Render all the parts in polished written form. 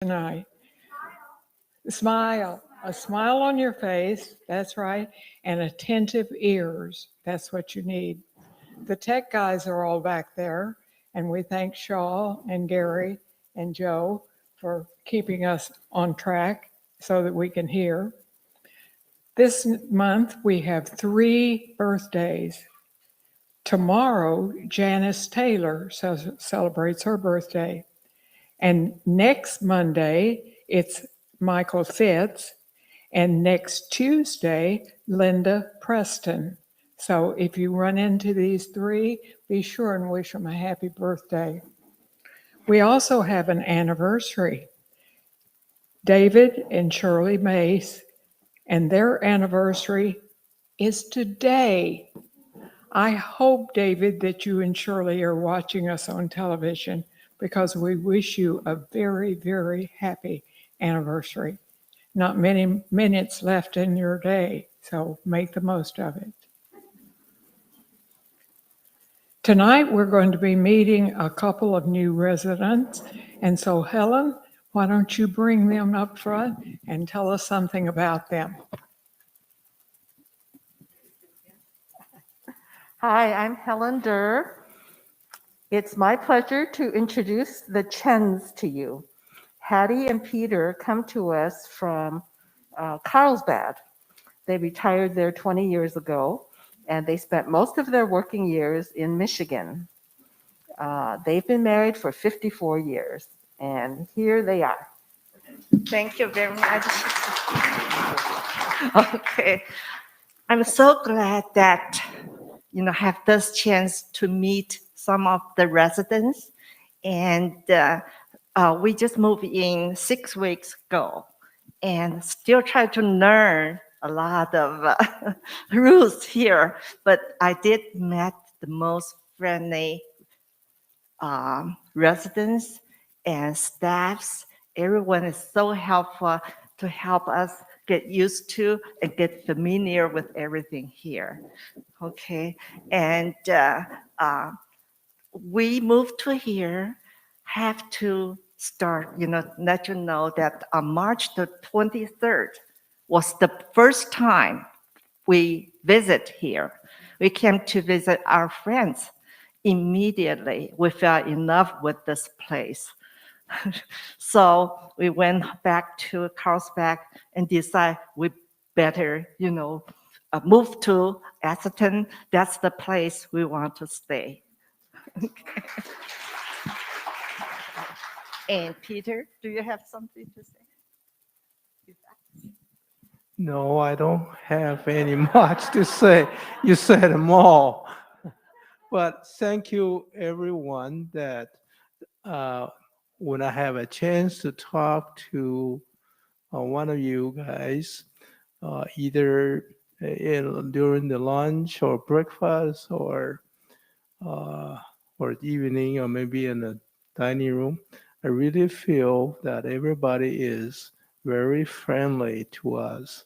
tonight. Smile, a smile on your face, that's right, and attentive ears, that's what you need. The tech guys are all back there, and we thank Shaw and Gary and Joe for keeping us on track so that we can hear. This month we have 3 birthdays. Tomorrow, Janice Taylor celebrates her birthday. And next Monday, it's Michael Fitz. And next Tuesday, Linda Preston. So if you run into these 3, be sure and wish them a happy birthday. We also have an anniversary. David and Shirley Mace, and their anniversary is today. I hope, David, that you and Shirley are watching us on television because we wish you a very, very happy anniversary. Not many minutes left in your day, so make the most of it. Tonight, we're going to be meeting a couple of new residents, and so Helen, why don't you bring them up front and tell us something about them? Hi, I'm Helen Durr. It's my pleasure to introduce the Chens to you. Hattie and Peter come to us from Carlsbad. They retired there 20 years ago, and they spent most of their working years in Michigan. They've been married for 54 years, and here they are. Thank you very much. Okay. I'm so glad that have this chance to meet some of the residents, and we just moved in 6 weeks ago, and still try to learn a lot of rules here. But I did met the most friendly residents and staffs. Everyone is so helpful to help us get used to and get familiar with everything here. Okay, and we moved to here, have to start, let you know that on March the 23rd was the first time we visit here. We came to visit our friends. Immediately, we fell in love with this place. So we went back to Carlsbad and decided we better, move to Atherton. That's the place we want to stay. And Peter, do you have something to say? No, I don't have any much to say. You said them all. But thank you, everyone, that when I have a chance to talk to one of you guys, either during the lunch or breakfast or evening or maybe in the dining room, I really feel that everybody is very friendly to us.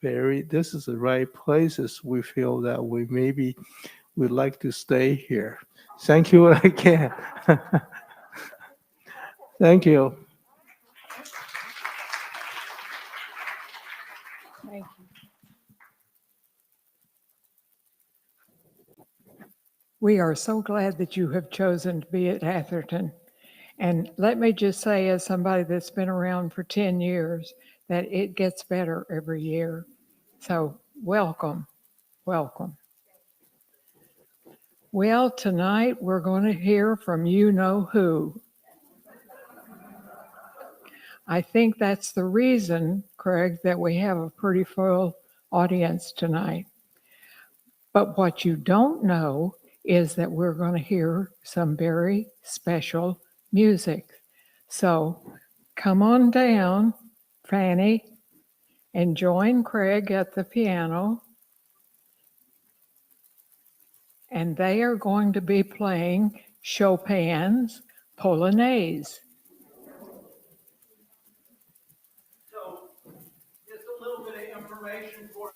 This is the right places. We feel that we maybe would like to stay here. Thank you again. Thank you. Thank you. We are so glad that you have chosen to be at Atherton. And let me just say, as somebody that's been around for 10 years, that it gets better every year. So welcome, welcome. Well, tonight we're going to hear from you know who. I think that's the reason, Craig, that we have a pretty full audience tonight. But what you don't know is that we're going to hear some very special music. So come on down, Fanny, and join Craig at the piano. And they are going to be playing Chopin's Polonaise. So, just a little bit of information for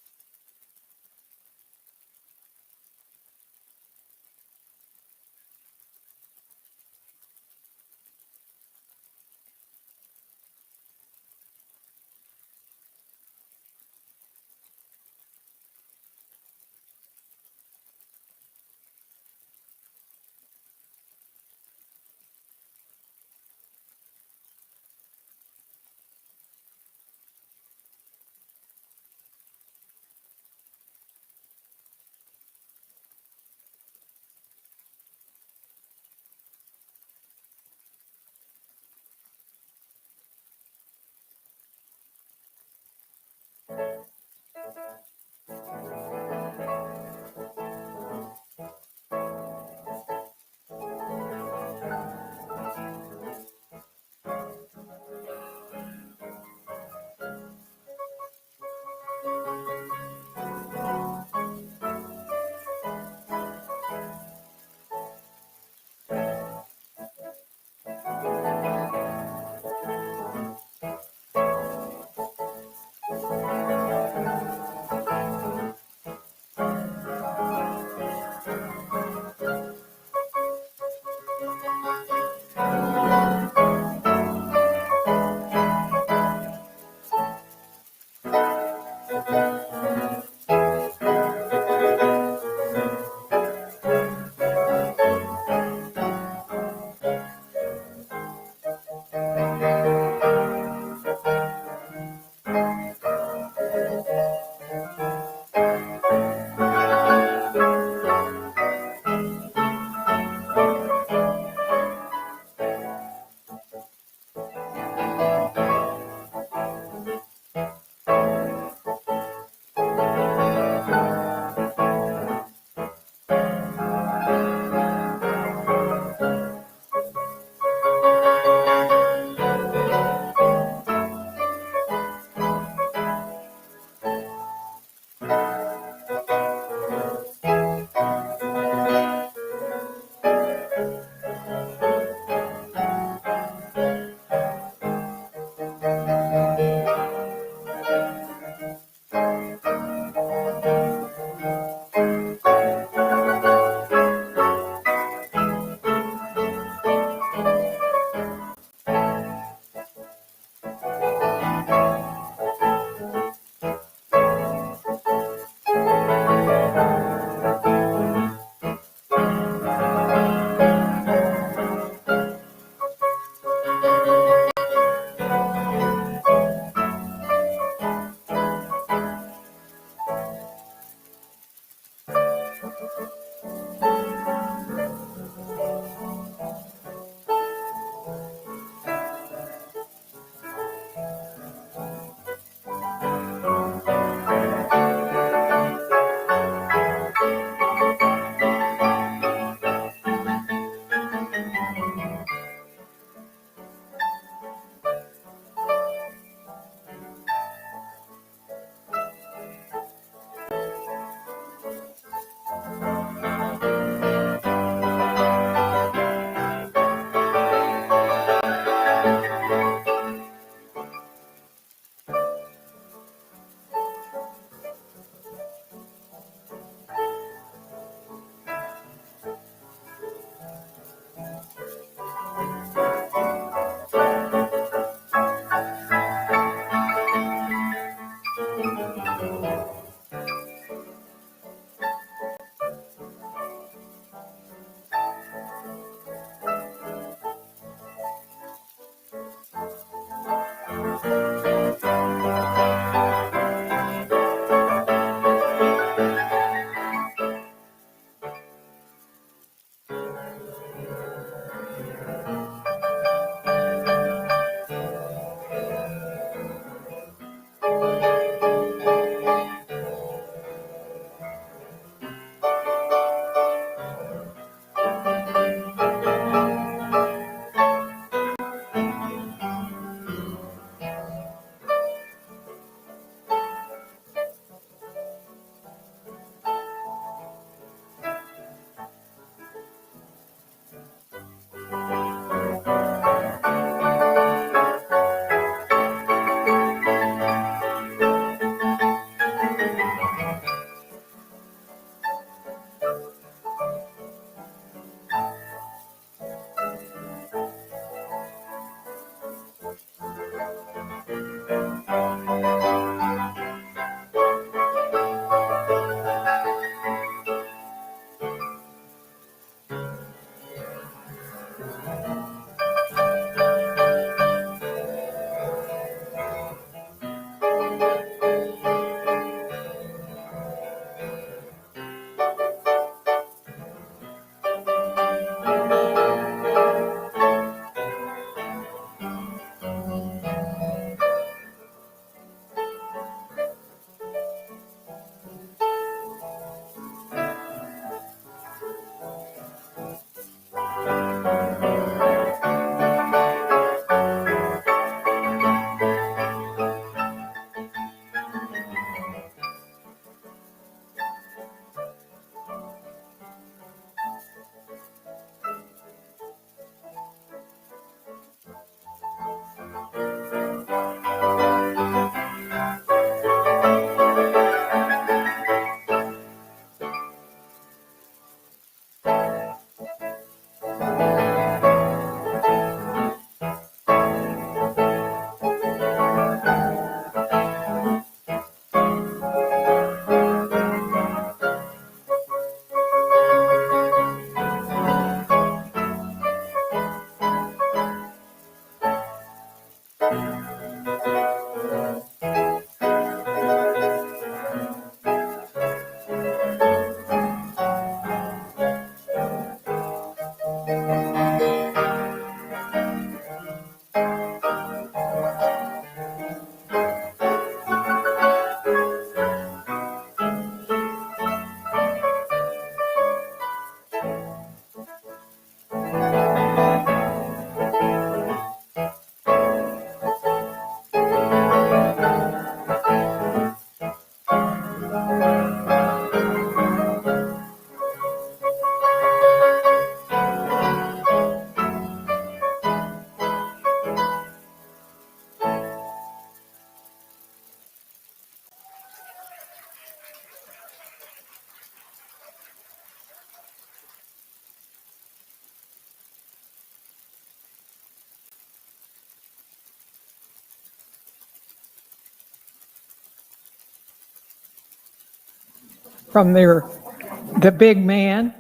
from the big man?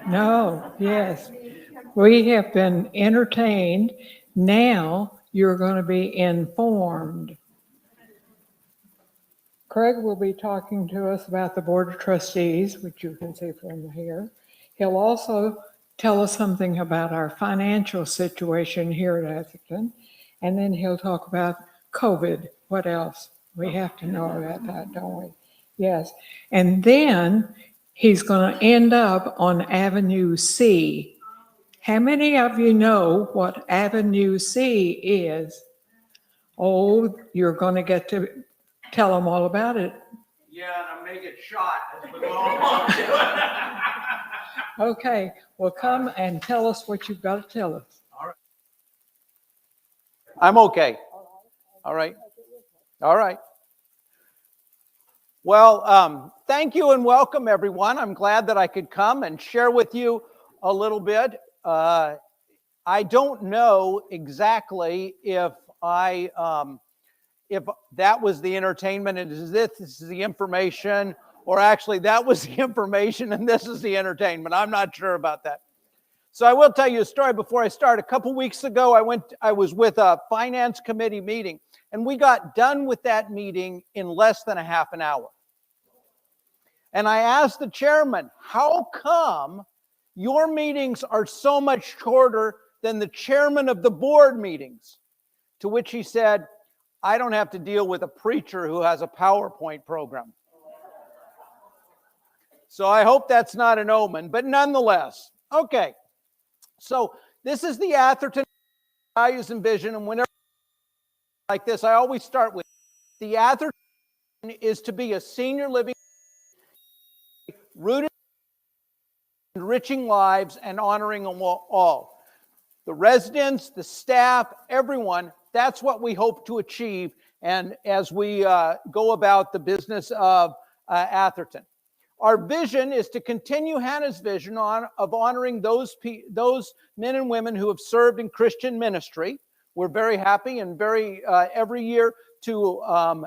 No, yes. We have been entertained. Now you're going to be informed. Craig will be talking to us about the Board of Trustees, which you can see from here. He'll also tell us something about our financial situation here at Atherton, and then he'll talk about COVID. What else? We have to know about that, don't we? Yes. And then he's going to end up on Avenue C. How many of you know what Avenue C is? Oh, you're going to get to tell them all about it. Yeah, and I make it shot as we go along to it. Okay, well, come and tell us what you've got to tell us. I'm okay. All right. All right. Well, thank you and welcome, everyone. I'm glad that I could come and share with you a little bit. I don't know exactly if that was the entertainment and this is the information, or actually that was the information and this is the entertainment. I'm not sure about that. So I will tell you a story before I start. A couple weeks ago, I was with a finance committee meeting, and we got done with that meeting in less than a half an hour. And I asked the chairman, how come your meetings are so much shorter than the chairman of the board meetings? To which he said, I don't have to deal with a preacher who has a PowerPoint program. So I hope that's not an omen, but nonetheless. Okay, so this is the Atherton values and vision, and whenever like this, I always start with the Atherton is to be a senior living rooted in enriching lives and honoring all. The residents, the staff, everyone, that's what we hope to achieve, and as we go about the business of Atherton. Our vision is to continue Hannah's vision of honoring those men and women who have served in Christian ministry. We're very happy and every year to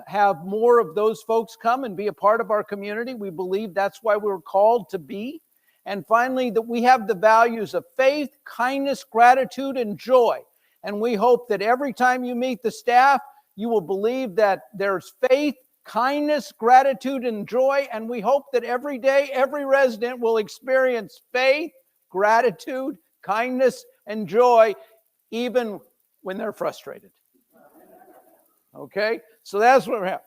have more of those folks come and be a part of our community. We believe that's why we're called to be. And finally, that we have the values of faith, kindness, gratitude, and joy. And we hope that every time you meet the staff, you will believe that there's faith, kindness, gratitude, and joy. And we hope that every day, every resident will experience faith, gratitude, kindness, and joy, even when they're frustrated. Okay? So that's what we're having.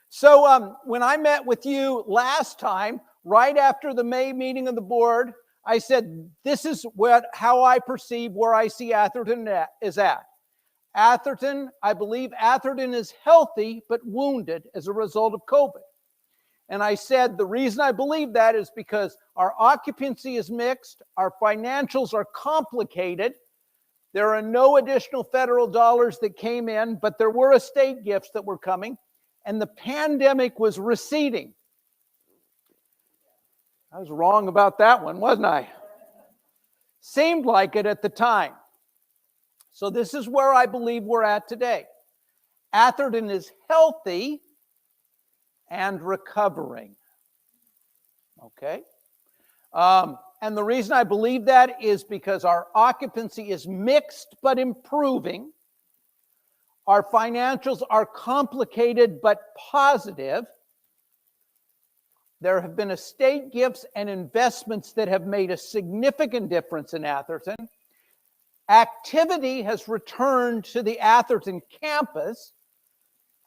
So when I met with you last time, right after the May meeting of the board, I said, this is how I perceive where I see Atherton is at. Atherton, I believe Atherton is healthy but wounded as a result of COVID. And I said the reason I believe that is because our occupancy is mixed, our financials are complicated, there are no additional federal dollars that came in, but there were estate gifts that were coming, and the pandemic was receding. I was wrong about that one, wasn't I? Seemed like it at the time. So this is where I believe we're at today. Atherton is healthy and recovering. Okay? And the reason I believe that is because our occupancy is mixed but improving. Our financials are complicated but positive. There have been estate gifts and investments that have made a significant difference in Atherton. Activity has returned to the Atherton campus,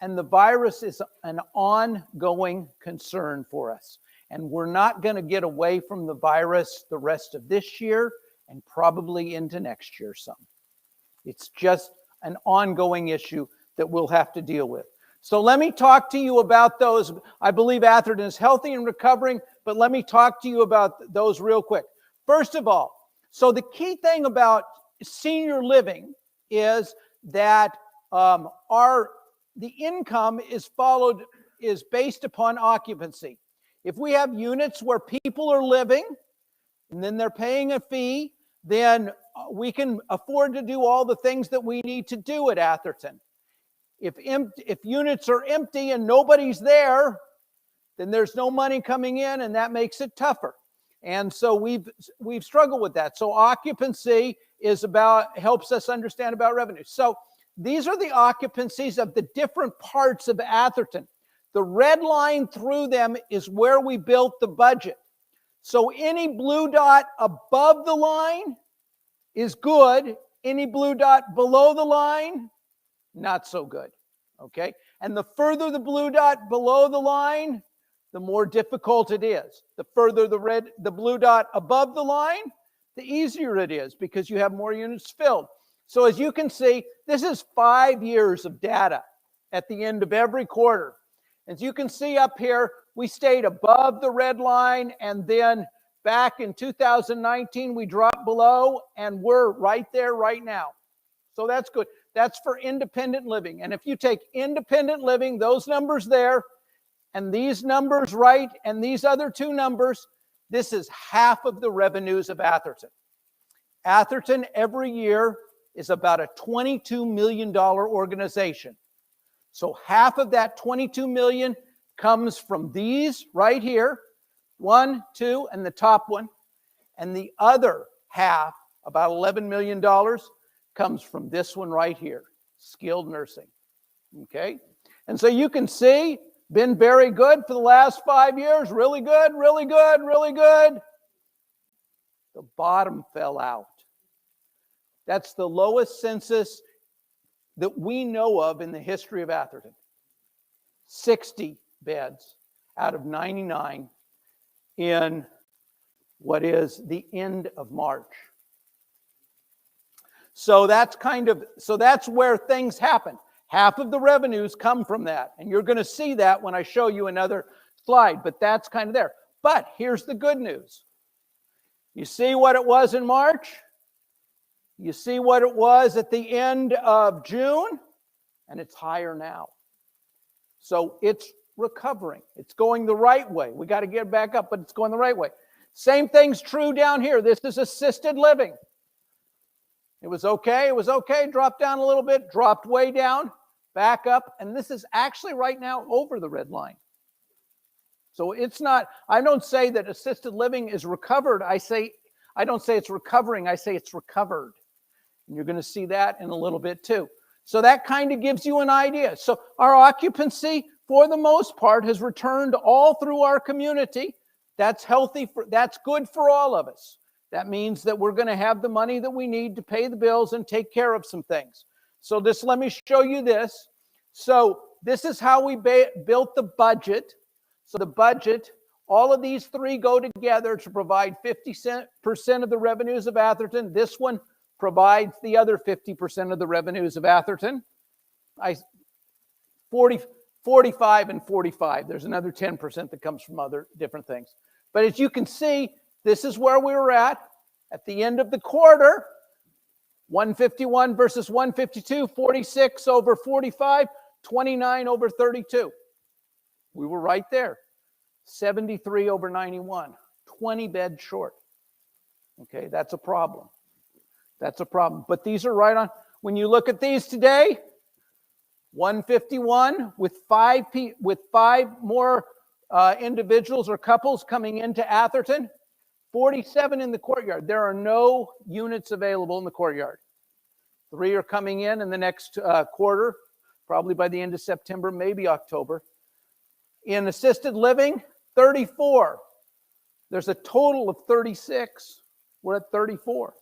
and the virus is an ongoing concern for us. And we're not going to get away from the virus the rest of this year and probably into next year some. It's just an ongoing issue that we'll have to deal with. So let me talk to you about those. I believe Atherton is healthy and recovering, but let me talk to you about those real quick. First of all, so the key thing about senior living is that the income is based upon occupancy. If we have units where people are living and then they're paying a fee, then we can afford to do all the things that we need to do at Atherton. If units are empty and nobody's there, then there's no money coming in, and that makes it tougher. And so we've struggled with that. So occupancy helps us understand about revenue. So these are the occupancies of the different parts of Atherton. The red line through them is where we built the budget. So any blue dot above the line is good. Any blue dot below the line, not so good. Okay? And the further the blue dot below the line, the more difficult it is. The further the blue dot above the line, the easier it is because you have more units filled. So as you can see, this is 5 years of data at the end of every quarter. As you can see up here, we stayed above the red line, and then back in 2019, we dropped below, and we're right there right now. So that's good. That's for independent living. And if you take independent living, those numbers there, and these numbers right, and these other two numbers, this is half of the revenues of Atherton. Atherton every year is about a $22 million organization. So half of that $22 million comes from these right here, 1, 2, and the top one. And the other half, about $11 million, comes from this one right here, skilled nursing. Okay? And so you can see, been very good for the last 5 years. Really good, really good, really good. The bottom fell out. That's the lowest census that we know of in the history of Atherton. 60 beds out of 99 in what is the end of March. So that's where things happen. Half of the revenues come from that. And you're going to see that when I show you another slide, but that's kind of there. But here's the good news. You see what it was in March? You see what it was at the end of June? And it's higher now. So it's recovering. It's going the right way. We got to get back up, but it's going the right way. Same thing's true down here. This is assisted living. It was okay, dropped down a little bit, dropped way down, back up, and this is actually right now over the red line. So it's not, I don't say that assisted living is recovered. I don't say it's recovering, I say it's recovered. And you're going to see that in a little bit too. So that kind of gives you an idea. So our occupancy, for the most part, has returned all through our community. That's healthy, that's good for all of us. That means that we're going to have the money that we need to pay the bills and take care of some things. So let me show you this. So this is how we built the budget. So the budget, all of these three go together to provide 50% of the revenues of Atherton. This one provides the other 50% of the revenues of Atherton. 45 and 45. There's another 10% that comes from other different things. But as you can see, this is where we were at the end of the quarter. 151 versus 152, 46 over 45, 29 over 32. We were right there. 73 over 91, 20 beds short. Okay, that's a problem. That's a problem. But these are right on. When you look at these today, 151 with five more individuals or couples coming into Atherton, 47 in the courtyard. There are no units available in the courtyard. 3 are coming in the next quarter, probably by the end of September, maybe October. In assisted living, 34. There's a total of 36. We're at 34.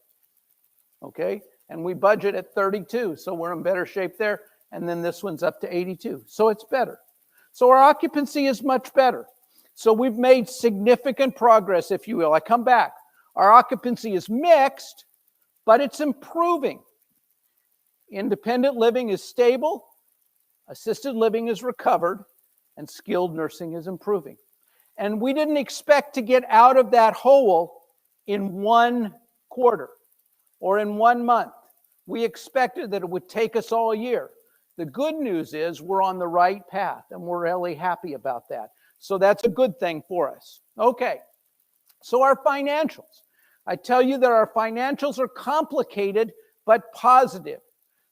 Okay? And we budget at 32, so we're in better shape there. And then this one's up to 82. So it's better. So our occupancy is much better. So we've made significant progress, if you will. I come back. Our occupancy is mixed, but it's improving. Independent living is stable, assisted living is recovered, and skilled nursing is improving. And we didn't expect to get out of that hole in 1 quarter or in 1 month. We expected that it would take us all year. The good news is we're on the right path, and we're really happy about that. So that's a good thing for us. Okay, so our financials. I tell you that our financials are complicated but positive.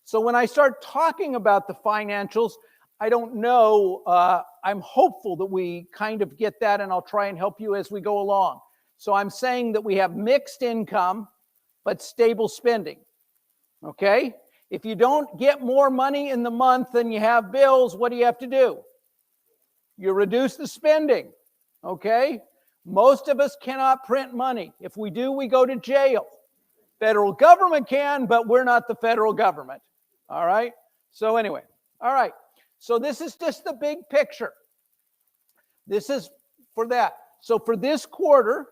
So when I start talking about the financials, I don't know. I'm hopeful that we kind of get that, and I'll try and help you as we go along. So I'm saying that we have mixed income, but stable spending. Okay? If you don't get more money in the month than you have bills, what do you have to do? You reduce the spending. Okay? Most of us cannot print money. If we do, we go to jail. Federal government can, but we're not the federal government. All right? So anyway, all right. So this is just the big picture. This is for that. So for this quarter,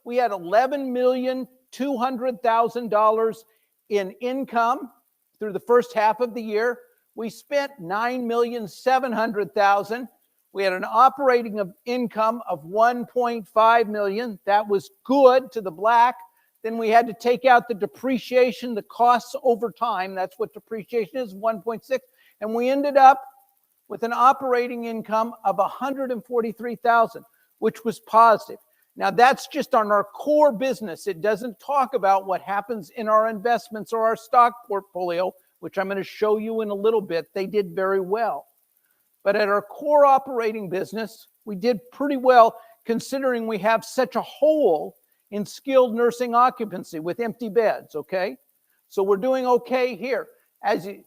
we had $11,200,000 in income through the first half of the year. We spent $9,700,000. We had an operating income of $1.5 million. That was good to the black. Then we had to take out the depreciation, the costs over time. That's what depreciation is, 1.6. And we ended up with an operating income of $143,000, which was positive. Now that's just on our core business. It doesn't talk about what happens in our investments or our stock portfolio, which I'm going to show you in a little bit. They did very well. But at our core operating business, we did pretty well considering we have such a hole in skilled nursing occupancy with empty beds, okay? So we're doing okay here.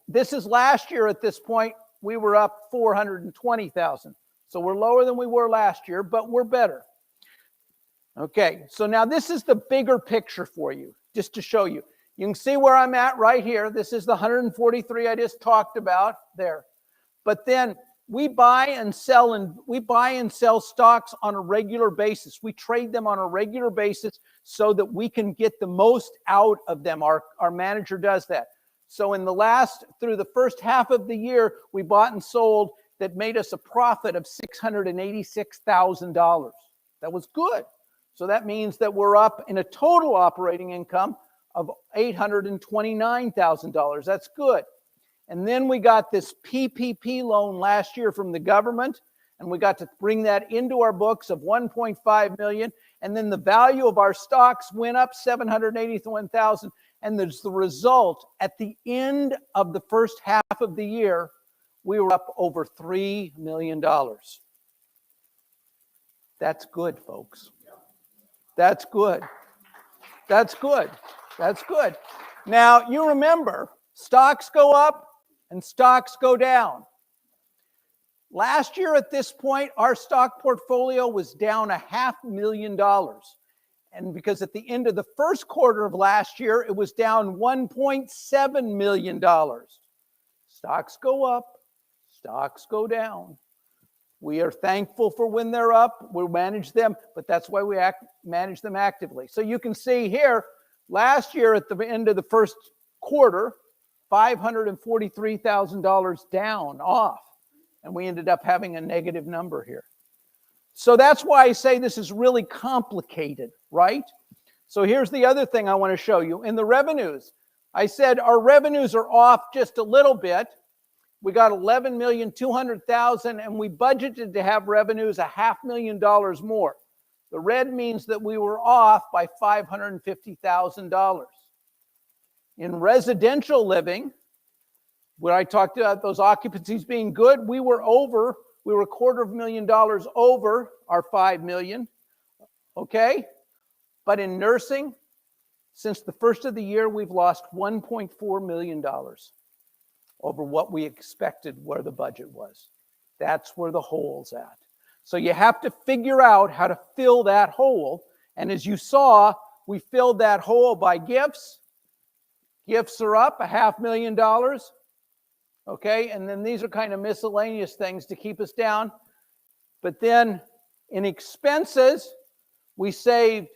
This is last year at this point, we were up 420,000. So we're lower than we were last year, but we're better. Okay, so now this is the bigger picture for you, just to show you. You can see where I'm at right here. This is the 143 I just talked about there. But then we buy and sell stocks on a regular basis. We trade them on a regular basis so that we can get the most out of them. Our manager does that. So through the first half of the year, we bought and sold that made us a profit of $686,000. That was good. So that means that we're up in a total operating income of $829,000. That's good. And then we got this PPP loan last year from the government, and we got to bring that into our books of $1.5 million. And then the value of our stocks went up $781,000. And there's the result. At the end of the first half of the year, we were up over $3 million. That's good, folks. That's good. That's good. That's good. Now, you remember, stocks go up and stocks go down. Last year at this point, our stock portfolio was down $500,000. And because at the end of the first quarter of last year, it was down $1.7 million. Stocks go up, stocks go down. We are thankful for when they're up. We manage them, but that's why we manage them actively. So you can see here, last year at the end of the first quarter, $543,000 down off. And we ended up having a negative number here. So that's why I say this is really complicated, right? So here's the other thing I want to show you. In the revenues, I said our revenues are off just a little bit. We got $11,200,000 and we budgeted to have revenues $500,000 more. The red means that we were off by $550,000. In residential living, where I talked about those occupancies being good, we were $250,000 over our $5 million, okay? But in nursing, since the first of the year, we've lost $1.4 million over what we expected where the budget was. That's where the hole's at. So you have to figure out how to fill that hole. And as you saw, we filled that hole by gifts. Gifts are up $500,000. Okay, and then these are kind of miscellaneous things to keep us down. But then in expenses, we saved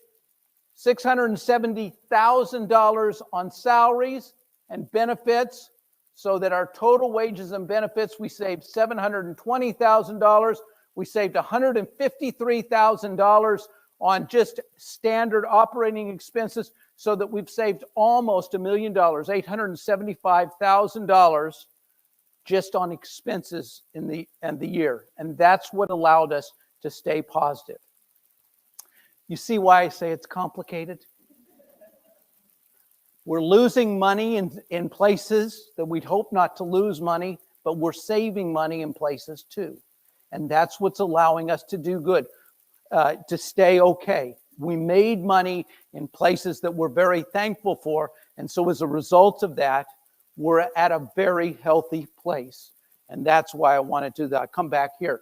$670,000 on salaries and benefits, so that our total wages and benefits, we saved $720,000. We saved $153,000 on just standard operating expenses, so that we've saved almost $1 million, $875,000 just on expenses in the year. And that's what allowed us to stay positive. You see why I say it's complicated? We're losing money in places that we'd hope not to lose money, but we're saving money in places too. And that's what's allowing us to do good, to stay okay. We made money in places that we're very thankful for. And so as a result of that, we're at a very healthy place. And that's why I wanted to come back here.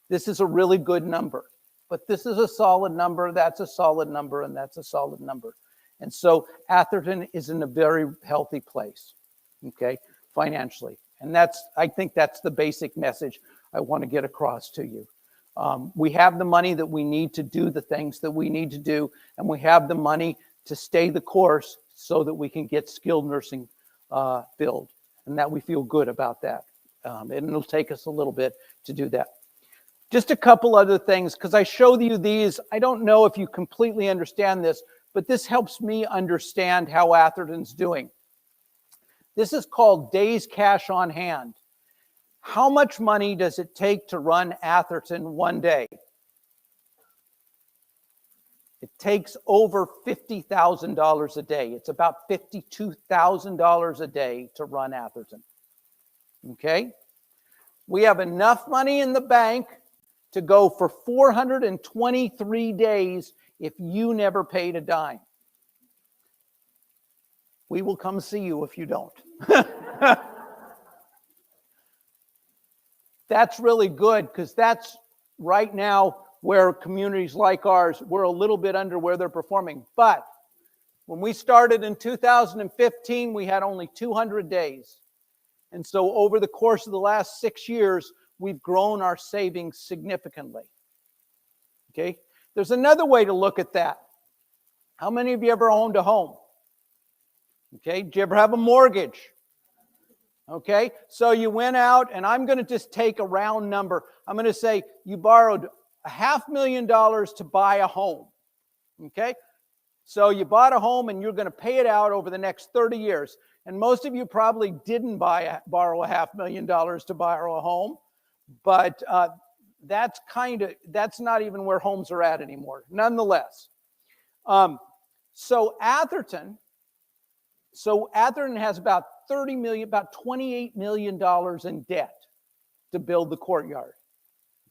This is a really good number, but this is a solid number, that's a solid number, and that's a solid number. And so Atherton is in a very healthy place, okay, financially. And I think that's the basic message I want to get across to you. We have the money that we need to do the things that we need to do, and we have the money to stay the course so that we can get skilled nursing filled, and that we feel good about that. And it'll take us a little bit to do that. Just a couple other things, because I showed you these. I don't know if you completely understand this, but this helps me understand how Atherton's doing. This is called days cash on hand. How much money does it take to run Atherton one day? It takes over $50,000 a day. It's about $52,000 a day to run Atherton. Okay? We have enough money in the bank to go for 423 days if you never paid a dime. We will come see you if you don't. That's really good, because that's right now where communities like ours, we're a little bit under where they're performing. But when we started in 2015, we had only 200 days. And so over the course of the last 6 years, we've grown our savings significantly. Okay? There's another way to look at that. How many of you ever owned a home? Okay? Did you ever have a mortgage? Okay? So you went out, and I'm going to just take a round number. I'm going to say you borrowed $500,000 to buy a home. Okay? So you bought a home, and you're going to pay it out over the next 30 years. And most of you probably didn't borrow $500,000 to borrow a home, but that's not even where homes are at anymore. Nonetheless, so Atherton has about $28 million in debt to build the courtyard.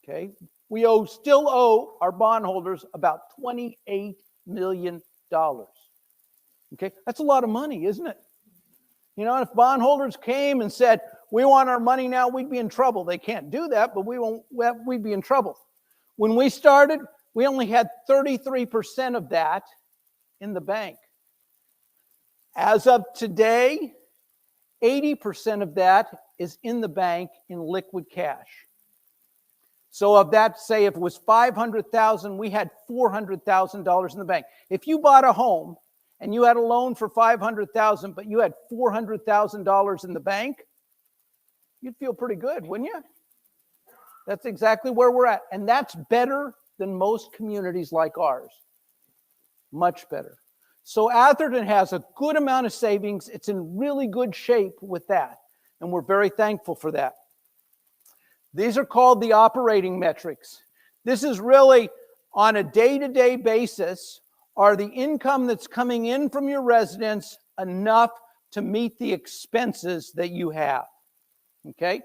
Okay, we still owe our bondholders about $28 million. Okay, that's a lot of money, isn't it? You know, if bondholders came and said, we want our money now, we'd be in trouble. They can't do that, but we'd be in trouble. When we started, we only had 33% of that in the bank. As of today, 80% of that is in the bank in liquid cash. So of that, say if it was $500,000, we had $400,000 in the bank. If you bought a home and you had a loan for $500,000, but you had $400,000 in the bank, you'd feel pretty good, wouldn't you? That's exactly where we're at. And that's better than most communities like ours. Much better. So Atherton has a good amount of savings. It's in really good shape with that. And we're very thankful for that. These are called the operating metrics. This is really on a day-to-day basis. Are the income that's coming in from your residents enough to meet the expenses that you have? Okay?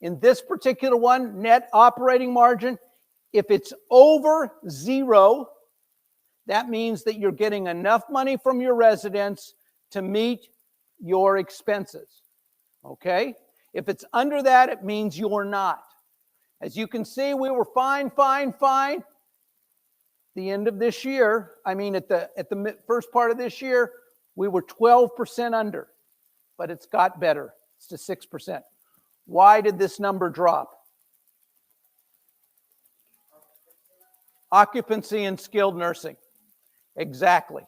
In this particular one, net operating margin, if it's over 0, that means that you're getting enough money from your residents to meet your expenses. Okay? If it's under that, it means you're not. As you can see, we were fine. The end of this year, at the first part of this year, we were 12% under, but it's got better. It's to 6%. Why did this number drop? Occupancy and skilled nursing. Exactly.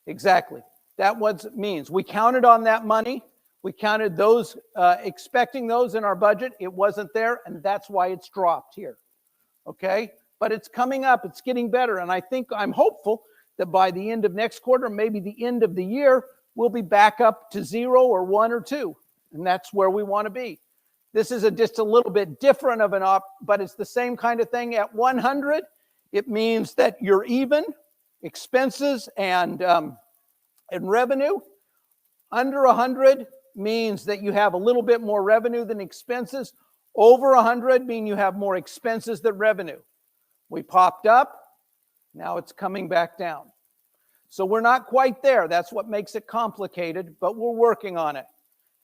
That's what it means. We counted on that money. We counted those, expecting those in our budget. It wasn't there, and that's why it's dropped here. Okay? But it's coming up. It's getting better. And I'm hopeful that by the end of next quarter, maybe the end of the year, we'll be back up to 0 or 1 or 2. And that's where we want to be. This is just a little bit different of an but it's the same kind of thing. At 100, it means that you're even, expenses and revenue. Under 100, means that you have a little bit more revenue than expenses. Over 100 mean you have more expenses than revenue. We popped up, now it's coming back down. So we're not quite there. That's what makes it complicated, but we're working on it.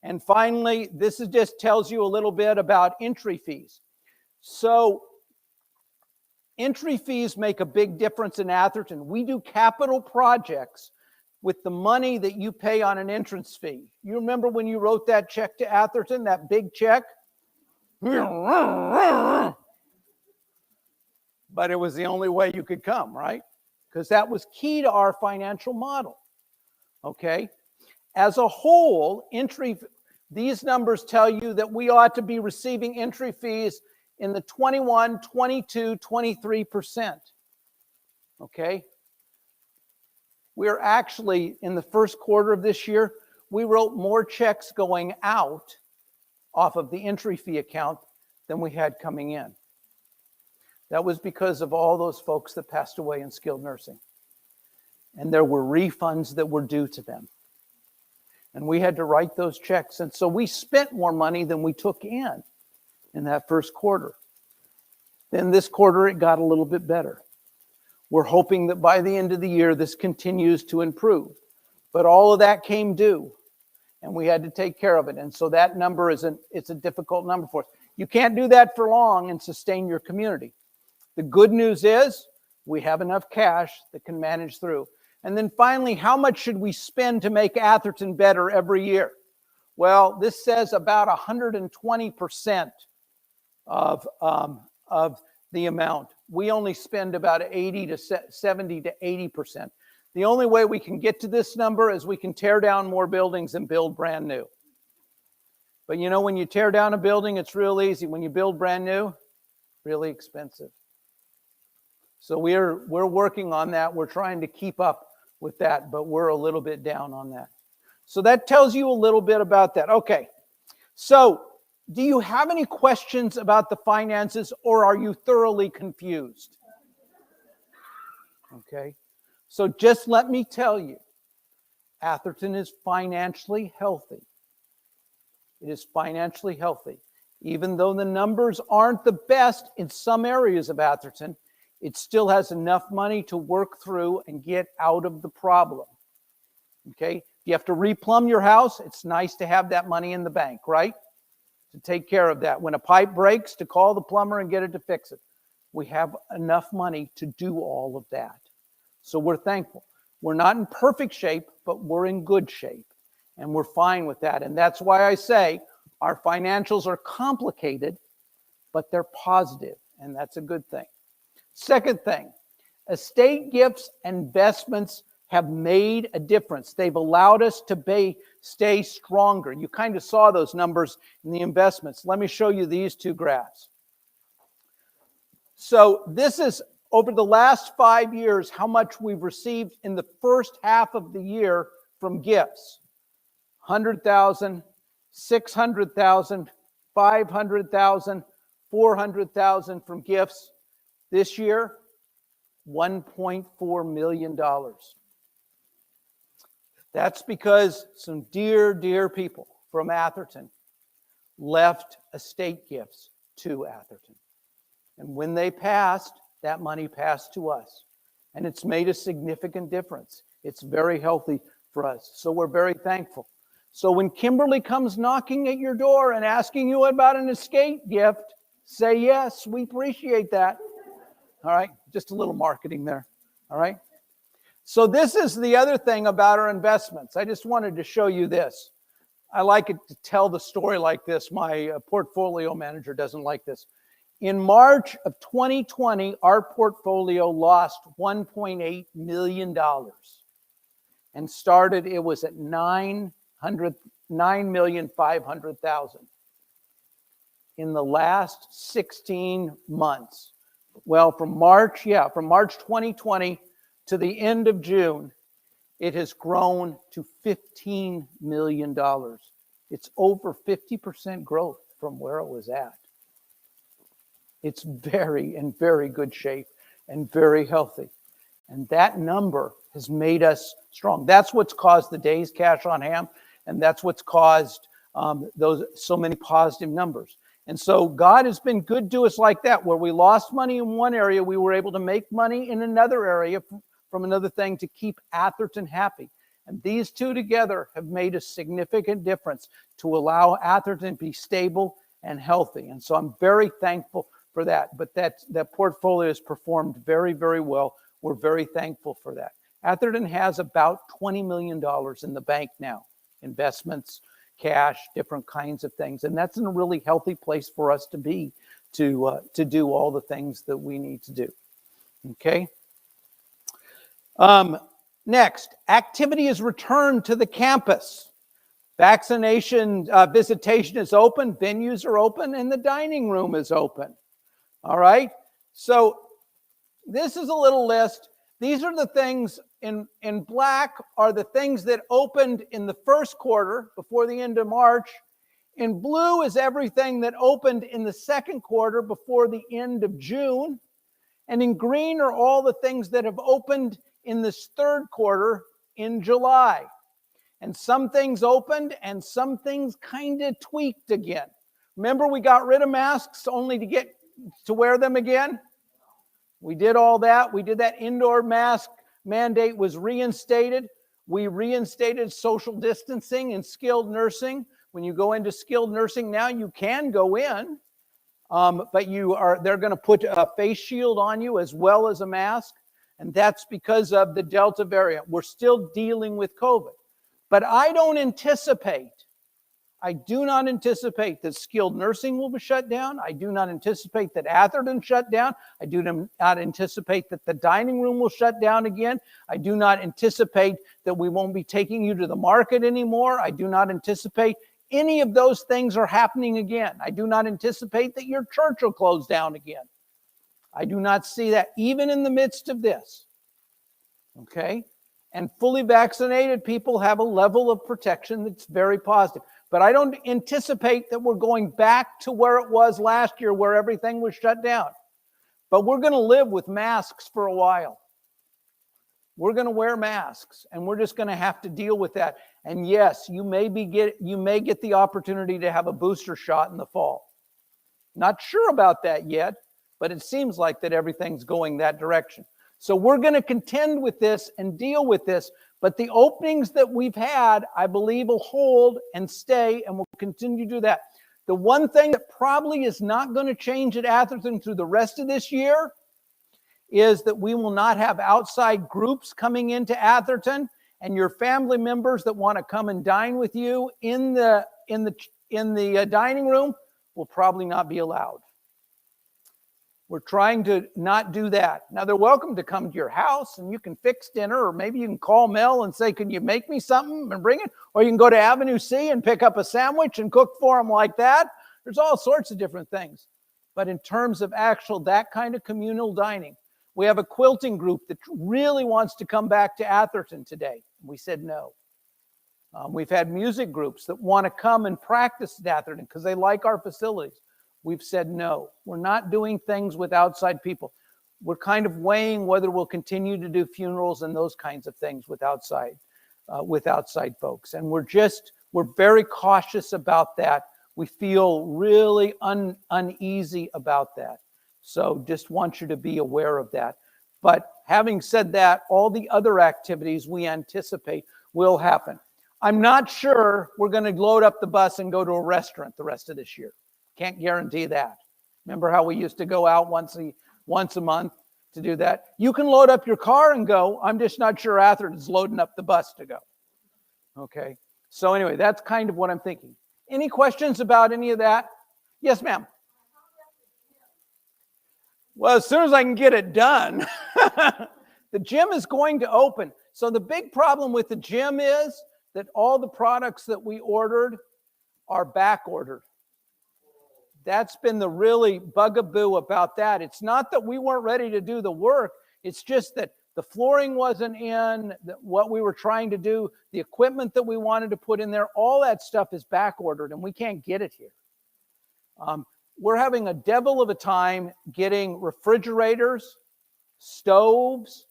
And finally, this just tells you a little bit about entry fees. So entry fees make a big difference in Atherton. We do capital projects with the money that you pay on an entrance fee. You remember when you wrote that check to Atherton, that big check? But it was the only way you could come, right? Because that was key to our financial model, okay? As a whole, these numbers tell you that we ought to be receiving entry fees in the 21, 22, 23%, okay? We're actually, in the first quarter of this year, we wrote more checks going out off of the entry fee account than we had coming in. That was because of all those folks that passed away in skilled nursing. And there were refunds that were due to them. And we had to write those checks. And so we spent more money than we took in that first quarter. Then this quarter, it got a little bit better. We're hoping that by the end of the year, this continues to improve. But all of that came due, and we had to take care of it. And so that number it's a difficult number for us. You can't do that for long and sustain your community. The good news is we have enough cash that can manage through. And then finally, how much should we spend to make Atherton better every year? Well, this says about 120% of the amount. We only spend about 70 to 80%. The only way we can get to this number is we can tear down more buildings and build brand new. But you know, when you tear down a building, it's real easy. When you build brand new, really expensive. So we're working on that. We're trying to keep up with that, but we're a little bit down on that. So that tells you a little bit about that. Okay, so do you have any questions about the finances, or are you thoroughly confused? Okay, so just let me tell you, Atherton is financially healthy. It is financially healthy. Even though the numbers aren't the best in some areas of Atherton, it still has enough money to work through and get out of the problem. Okay? If you have to replumb your house, it's nice to have that money in the bank, right? To take care of that. When a pipe breaks, to call the plumber and get it to fix it. We have enough money to do all of that. So we're thankful. We're not in perfect shape, but we're in good shape. And we're fine with that. And that's why I say our financials are complicated, but they're positive. And that's a good thing. Second thing, estate gifts and investments have made a difference. They've allowed us to stay stronger. You kind of saw those numbers in the investments. Let me show you these two graphs. So this is over the last 5 years, how much we've received in the first half of the year from gifts. 100,000, 600,000, 500,000, 400,000 from gifts. This year, $1.4 million. That's because some dear people from Atherton left estate gifts to Atherton. And when they passed, that money passed to us. And it's made a significant difference. It's very healthy for us. So we're very thankful. So when Kimberly comes knocking at your door and asking you about an estate gift, say yes, we appreciate that. All right, just a little marketing there. All right. So this is the other thing about our investments. I just wanted to show you this. I like it to tell the story like this. My portfolio manager doesn't like this. In March of 2020, our portfolio lost $1.8 million and started, it was at $9,500,000 in the last 16 months. Well, from March 2020 to the end of June, it has grown to $15 million. It's over 50% growth from where it was at. It's in very good shape and very healthy. And that number has made us strong. That's what's caused the days cash on hand And that's what's caused those so many positive numbers. And so God has been good to us like that, where we lost money in one area, we were able to make money in another area from another thing to keep Atherton happy. And these two together have made a significant difference to allow Atherton to be stable and healthy. And so I'm very thankful for that. But that portfolio has performed very, very well. We're very thankful for that. Atherton has about $20 million in the bank now, investments, cash, different kinds of things. And that's in a really healthy place for us to be, to do all the things that we need to do. Okay. Next, activity is returned to the campus. Vaccination visitation is open, venues are open, and the dining room is open. All right. So this is a little list. These are the things in black are the things that opened in the first quarter before the end of March. In blue is everything that opened in the second quarter before the end of June. And in green are all the things that have opened in this third quarter in July. And some things opened and some things kind of tweaked again. Remember, we got rid of masks only to get to wear them again? We did all that. We did that. Indoor mask mandate was reinstated. We reinstated social distancing in skilled nursing. When you go into skilled nursing now, you can go in, but they're going to put a face shield on you as well as a mask. And that's because of the Delta variant. We're still dealing with COVID. But I do not anticipate that skilled nursing will be shut down. I do not anticipate that Atherton shut down. I do not anticipate that the dining room will shut down again. I do not anticipate that we won't be taking you to the market anymore. I do not anticipate any of those things are happening again. I do not anticipate that your church will close down again. I do not see that even in the midst of this. Okay? And fully vaccinated people have a level of protection that's very positive. But I don't anticipate that we're going back to where it was last year where everything was shut down. But we're going to live with masks for a while. We're going to wear masks, and we're just going to have to deal with that. And yes, you may get the opportunity to have a booster shot in the fall. Not sure about that yet, but it seems like that everything's going that direction. So we're going to contend with this and deal with this, but the openings that we've had, I believe, will hold and stay, and we'll continue to do that. The one thing that probably is not going to change at Atherton through the rest of this year is that we will not have outside groups coming into Atherton, and your family members that want to come and dine with you in the dining room will probably not be allowed. We're trying to not do that. Now, they're welcome to come to your house, and you can fix dinner, or maybe you can call Mel and say, can you make me something and bring it? Or you can go to Avenue C and pick up a sandwich and cook for them like that. There's all sorts of different things. But in terms of that kind of communal dining, we have a quilting group that really wants to come back to Atherton today. We said no. We've had music groups that want to come and practice at Atherton because they like our facilities. We've said no. We're not doing things with outside people. We're kind of weighing whether we'll continue to do funerals and those kinds of things with outside folks. And we're very cautious about that. We feel really uneasy about that. So just want you to be aware of that. But having said that, all the other activities we anticipate will happen. I'm not sure we're going to load up the bus and go to a restaurant the rest of this year. Can't guarantee that. Remember how we used to go out once a month to do that? You can load up your car and go. I'm just not sure Atherton's loading up the bus to go. Okay. So anyway, that's kind of what I'm thinking. Any questions about any of that? Yes, ma'am. Well, as soon as I can get it done. The gym is going to open. So the big problem with the gym is that all the products that we ordered are back ordered. That's been the really bugaboo about that. It's not that we weren't ready to do the work. It's just that the flooring wasn't in, what we were trying to do, the equipment that we wanted to put in there, all that stuff is back ordered and we can't get it here. We're having a devil of a time getting refrigerators, stoves.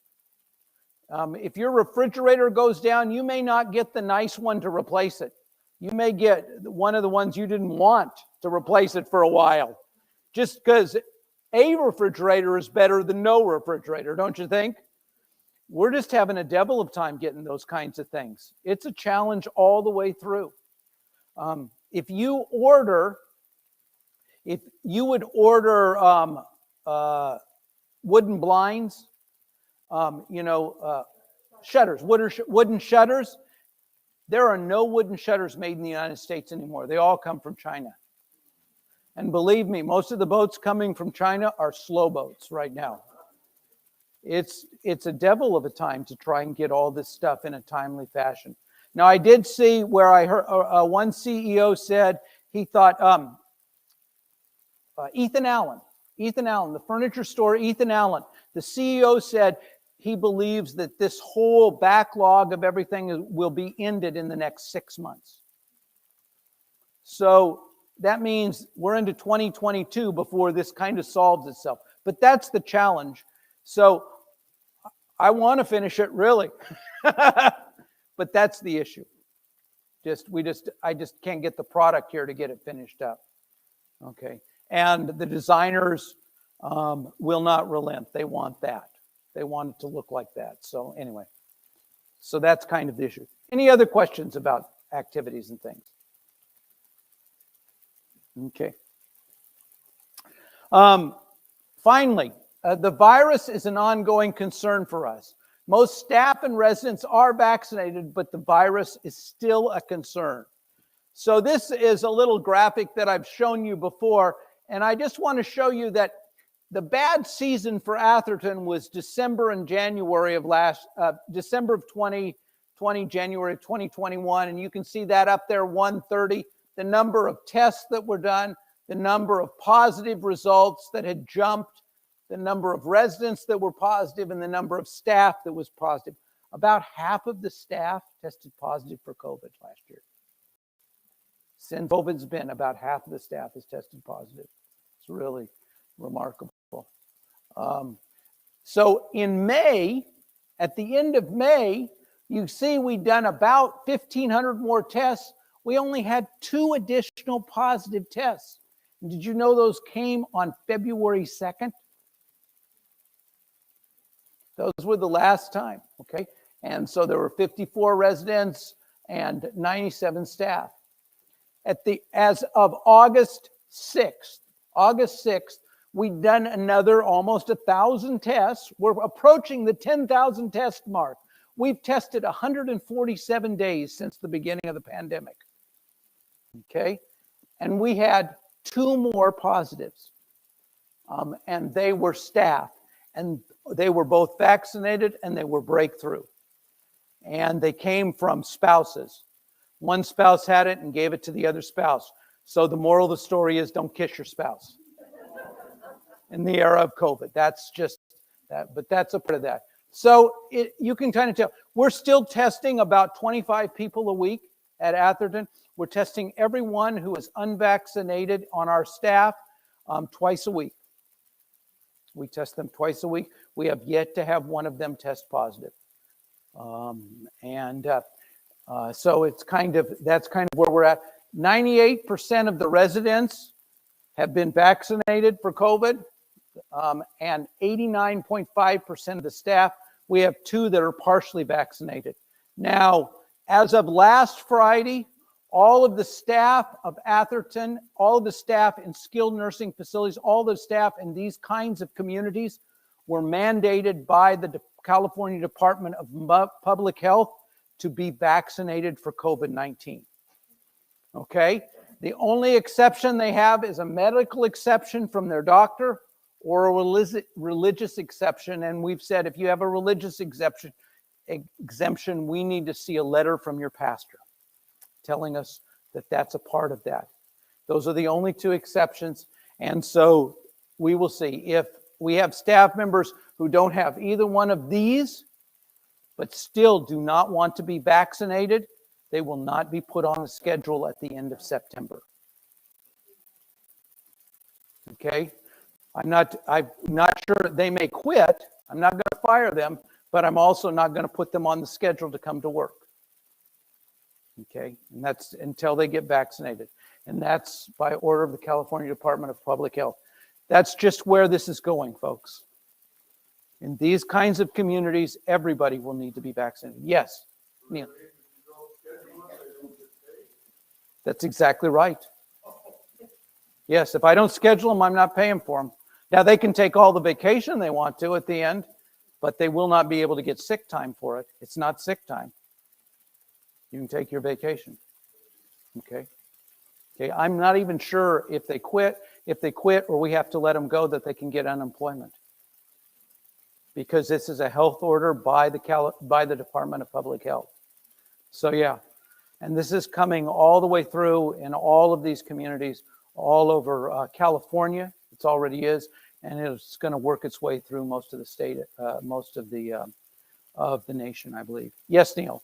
If your refrigerator goes down, you may not get the nice one to replace it. You may get one of the ones you didn't want to replace it for a while, just because a refrigerator is better than no refrigerator, don't you think? We're just having a devil of time getting those kinds of things. It's a challenge all the way through. If you would order wooden blinds, shutters, wooden shutters, there are no wooden shutters made in the United States anymore. They all come from China. And believe me, most of the boats coming from China are slow boats right now. It's a devil of a time to try and get all this stuff in a timely fashion. Now, I did see where I heard one CEO said he thought, Ethan Allen, the furniture store, Ethan Allen, the CEO said he believes that this whole backlog of everything will be ended in the next 6 months. So that means we're into 2022 before this kind of solves itself. But that's the challenge. So I want to finish it, really. But that's the issue. I just can't get the product here to get it finished up. Okay. And the designers will not relent. They want that. They want it to look like that. So anyway, so that's kind of the issue. Any other questions about activities and things? Okay. Finally, the virus is an ongoing concern for us. Most staff and residents are vaccinated, but the virus is still a concern. So this is a little graphic that I've shown you before, and I just want to show you that the bad season for Atherton was December and January of December of 2020, January of 2021, and you can see that up there, 130, the number of tests that were done, the number of positive results that had jumped, the number of residents that were positive, and the number of staff that was positive. About half of the staff tested positive for COVID last year. Since COVID's been, about half of the staff has tested positive. It's really remarkable. So in May, at the end of May, you see we've done about 1,500 more tests. We only had 2 additional positive tests. Did you know those came on February 2nd? Those were the last time, okay? And so there were 54 residents and 97 staff. As of August 6th, we've done another almost 1,000 tests. We're approaching the 10,000 test mark. We've tested 147 days since the beginning of the pandemic, okay? And we had 2 more positives, and they were staff, and they were both vaccinated and they were breakthrough. And they came from spouses. One spouse had it and gave it to the other spouse. So the moral of the story is don't kiss your spouse in the era of COVID. That's just that, but that's a part of that. So you can kind of tell. We're still testing about 25 people a week at Atherton. We're testing everyone who is unvaccinated on our staff twice a week. We test them twice a week. We have yet to have one of them test positive. So that's kind of where we're at. 98% of the residents have been vaccinated for COVID, and 89.5% of the staff. We have 2 that are partially vaccinated. Now, as of last Friday, all of the staff of Atherton, all of the staff in skilled nursing facilities, all the staff in these kinds of communities were mandated by the California Department of Public Health to be vaccinated for COVID-19. Okay? The only exception they have is a medical exception from their doctor or a religious exception. And we've said if you have a religious exemption, we need to see a letter from your pastor telling us that that's a part of that. Those are the only 2 exceptions. And so we will see. If we have staff members who don't have either one of these, but still do not want to be vaccinated, they will not be put on the schedule at the end of September. Okay? I'm not sure they may quit. I'm not going to fire them, but I'm also not going to put them on the schedule to come to work. Okay, and that's until they get vaccinated. And that's by order of the California Department of Public Health. That's just where this is going, folks. In these kinds of communities, everybody will need to be vaccinated. Yes, Neil. That's exactly right. Yes, if I don't schedule them, I'm not paying for them. Now, they can take all the vacation they want to at the end, but they will not be able to get sick time for it. It's not sick time. You can take your vacation. Okay. Okay. I'm not even sure if they quit or we have to let them go that they can get unemployment. Because this is a health order by the Department of Public Health. So yeah, and this is coming all the way through in all of these communities, all over California. It already is, and it's going to work its way through most of the state, most of the nation, I believe. Yes, Neil.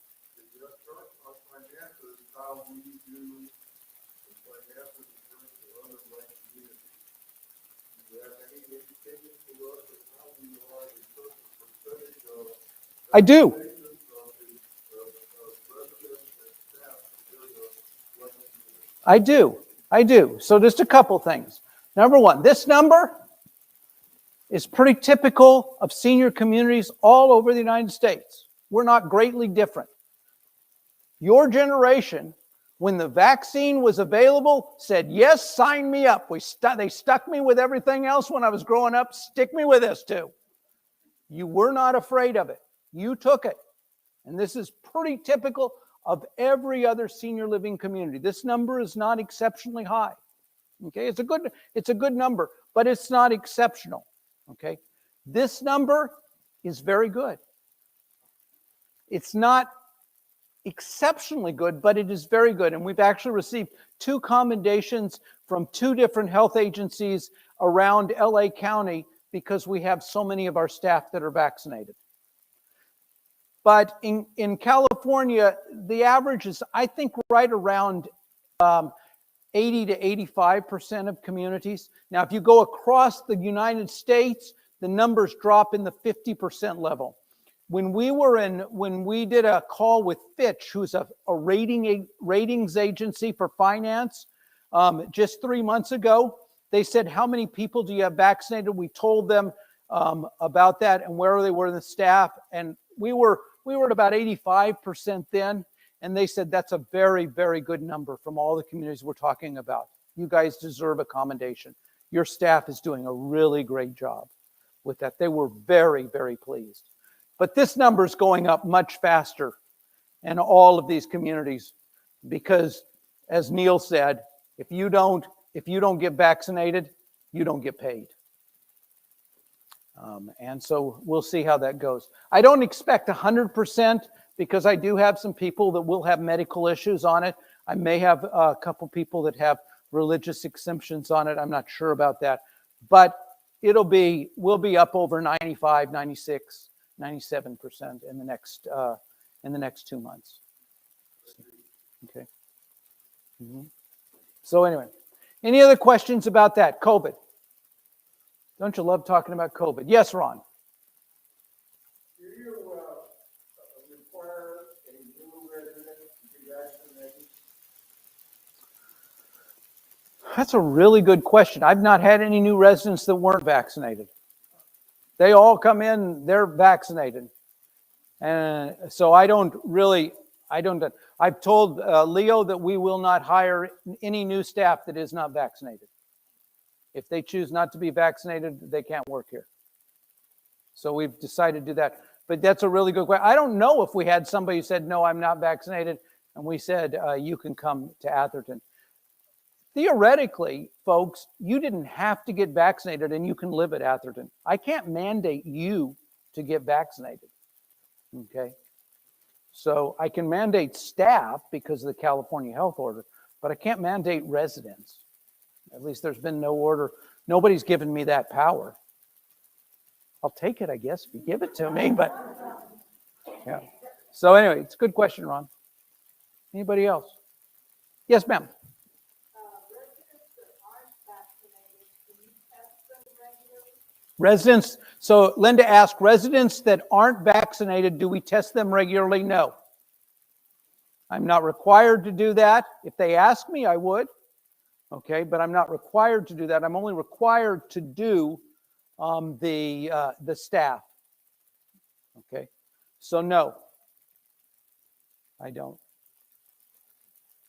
I do. I do. I do. So just a couple things. Number one, this number is pretty typical of senior communities all over the United States. We're not greatly different. Your generation, when the vaccine was available, said, yes, sign me up. They stuck me with everything else when I was growing up. Stick me with this too. You were not afraid of it. You took it. And this is pretty typical of every other senior living community. This number is not exceptionally high. Okay, it's a good number, but it's not exceptional. Okay, this number is very good. It's not exceptionally good, but it is very good. And we've actually received 2 commendations from 2 different health agencies around LA County because we have so many of our staff that are vaccinated. But in California, the average is, I think, right around 80 to 85% of communities. Now, if you go across the United States, the numbers drop in the 50% level. When we did a call with Fitch, who's a ratings agency for finance, just 3 months ago, they said, how many people do you have vaccinated? We told them about that and where they were in the staff. And we were at about 85% then. And they said, that's a very, very good number from all the communities we're talking about. You guys deserve a commendation. Your staff is doing a really great job with that. They were very, very pleased. But this number is going up much faster in all of these communities because, as Neil said, if you don't get vaccinated, you don't get paid. And so we'll see how that goes. I don't expect 100% because I do have some people that will have medical issues on it. I may have a couple people that have religious exemptions on it. I'm not sure about that. But we'll be up over 95, 96, 97% in the next 2 months. Okay. So anyway, any other questions about that? COVID. Don't you love talking about COVID? Yes, Ron. Do you require a new resident to be vaccinated? That's a really good question. I've not had any new residents that weren't vaccinated. They all come in, they're vaccinated. And so I've told Leo that we will not hire any new staff that is not vaccinated. If they choose not to be vaccinated, they can't work here. So we've decided to do that. But that's a really good question. I don't know if we had somebody who said, no, I'm not vaccinated, and we said, you can come to Atherton. Theoretically, folks, you didn't have to get vaccinated and you can live at Atherton. I can't mandate you to get vaccinated, okay? So I can mandate staff because of the California health order, but I can't mandate residents. At least there's been no order. Nobody's given me that power. I'll take it, I guess, if you give it to me, but yeah. So anyway, it's a good question, Ron. Anybody else? Yes, ma'am. Residents, so Linda asked, residents that aren't vaccinated, do we test them regularly? No. I'm not required to do that. If they ask me, I would. Okay, but I'm not required to do that. I'm only required to do the staff. Okay, so no, I don't.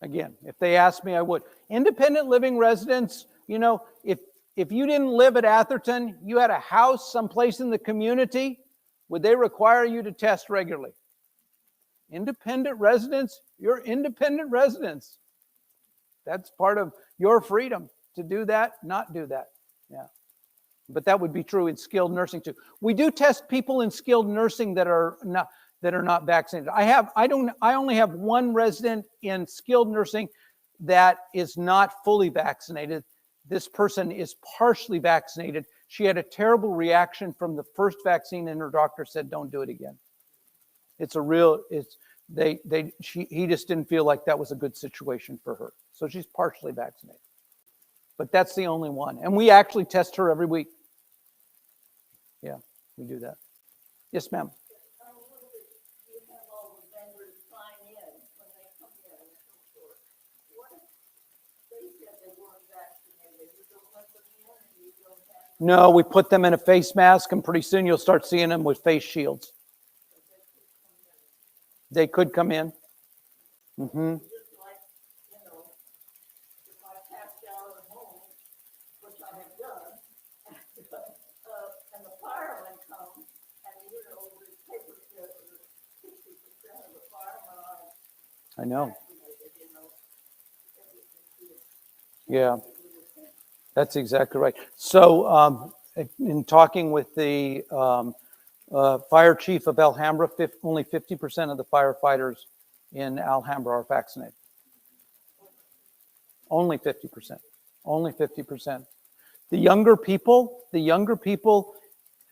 Again, if they ask me, I would. Independent living residents, you know, if you didn't live at Atherton, you had a house someplace in the community, would they require you to test regularly? Independent residents, you're independent residents. That's part of your freedom to do that, not do that. Yeah. But that would be true in skilled nursing too. We do test people in skilled nursing that are not vaccinated. I only have one resident in skilled nursing that is not fully vaccinated. This person is partially vaccinated. She had a terrible reaction from the first vaccine and her doctor said, don't do it again. He just didn't feel like that was a good situation for her. So she's partially vaccinated. But that's the only one. And we actually test her every week. Yeah, we do that. Yes, ma'am. No, we put them in a face mask and pretty soon you'll start seeing them with face shields. They could come in. Mm-hmm. I know. Yeah, that's exactly right. So in talking with the fire chief of Alhambra, only 50% of the firefighters in Alhambra are vaccinated. Only 50%. Only 50%. The younger people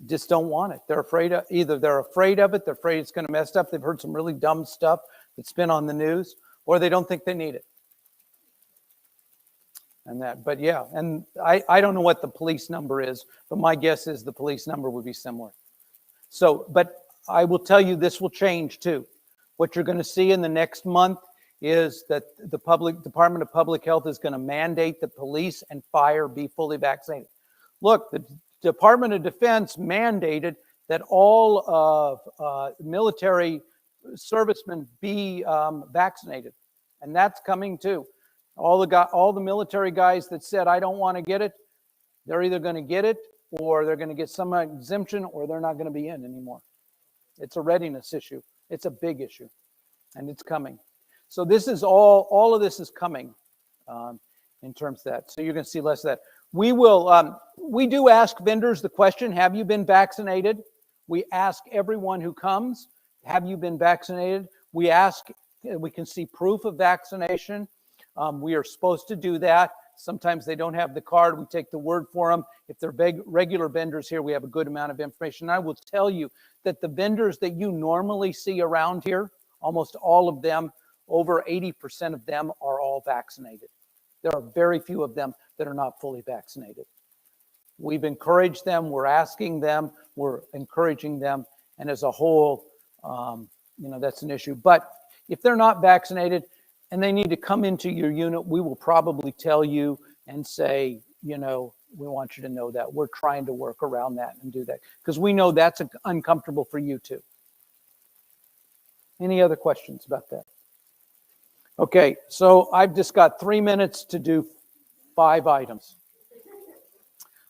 just don't want it. They're afraid of they're afraid of it, they're afraid it's going to mess up. They've heard some really dumb stuff that's been on the news, or they don't think they need it. And that, but yeah, and I don't know what the police number is, but my guess is the police number would be similar. So, but I will tell you this will change too. What you're going to see in the next month is that the Department of Public Health is going to mandate that police and fire be fully vaccinated. Look, the Department of Defense mandated that all of military servicemen be vaccinated, and that's coming too. All the military guys that said, I don't want to get it, they're either going to get it or they're going to get some exemption or they're not going to be in anymore. It's a readiness issue. It's a big issue and it's coming. So this is all of this is coming in terms of that. So you're going to see less of that. We do ask vendors the question, have you been vaccinated? We ask everyone who comes, have you been vaccinated? We can see proof of vaccination. We are supposed to do that. Sometimes they don't have the card. We take the word for them. If they're regular vendors here, we have a good amount of information. I will tell you that the vendors that you normally see around here, almost all of them, over 80% of them are all vaccinated. There are very few of them that are not fully vaccinated. We've encouraged them. We're asking them. We're encouraging them. And as a whole, that's an issue. But if they're not vaccinated, and they need to come into your unit, we will probably tell you and say, we want you to know that. We're trying to work around that and do that because we know that's uncomfortable for you too. Any other questions about that? Okay, so I've just got 3 minutes to do 5 items.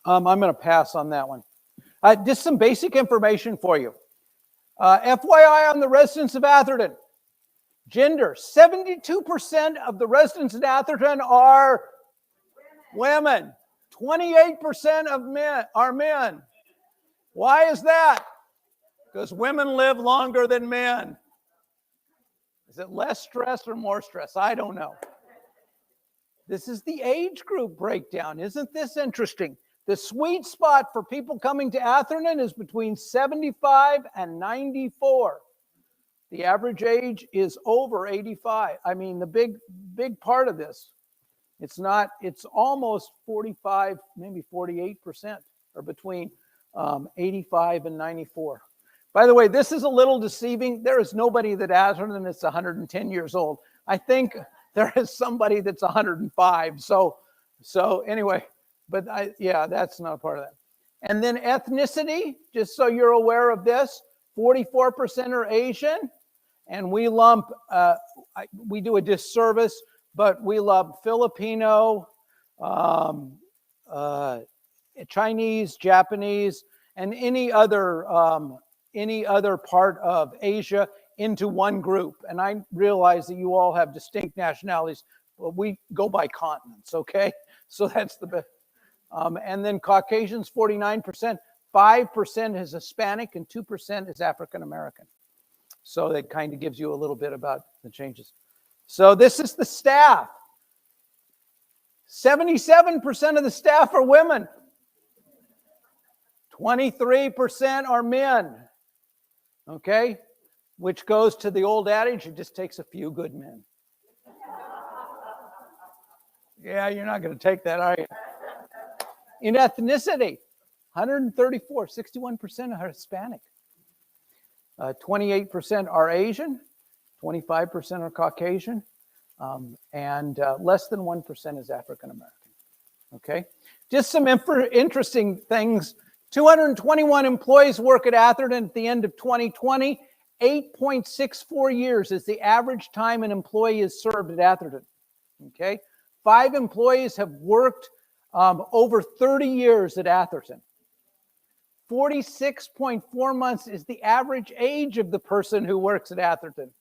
I'm going to pass on that one. Just some basic information for you. FYI on the residents of Atherton. Gender, 72% of the residents in Atherton are women. 28% of men are men. Why is that? Because women live longer than men. Is it less stress or more stress? I don't know. This is the age group breakdown. Isn't this interesting? The sweet spot for people coming to Atherton is between 75 and 94. The average age is over 85. I mean, the big part of this, it's almost 45, maybe 48% are between 85 and 94. By the way, this is a little deceiving. There is nobody that Atherton that's 110 years old. I think there is somebody that's 105. So anyway, but yeah, that's not a part of that. And then ethnicity, just so you're aware of this, 44% are Asian, and we lump, we do a disservice, but we lump Filipino, Chinese, Japanese, and any other part of Asia into one group. And I realize that you all have distinct nationalities, but we go by continents, okay? So that's the best. And then Caucasians, 49%, 5% is Hispanic, and 2% is African American. So that kind of gives you a little bit about the changes. So this is the staff. 77% of the staff are women. 23% are men. Okay? Which goes to the old adage, it just takes a few good men. Yeah, you're not going to take that, are you? In ethnicity, 134, 61% are Hispanic. 28% are Asian, 25% are Caucasian, and less than 1% is African American. Okay? Just some interesting things. 221 employees work at Atherton at the end of 2020. 8.64 years is the average time an employee is served at Atherton. Okay? 5 employees have worked over 30 years at Atherton. 46.4 months is the average age of the person who works at Atherton.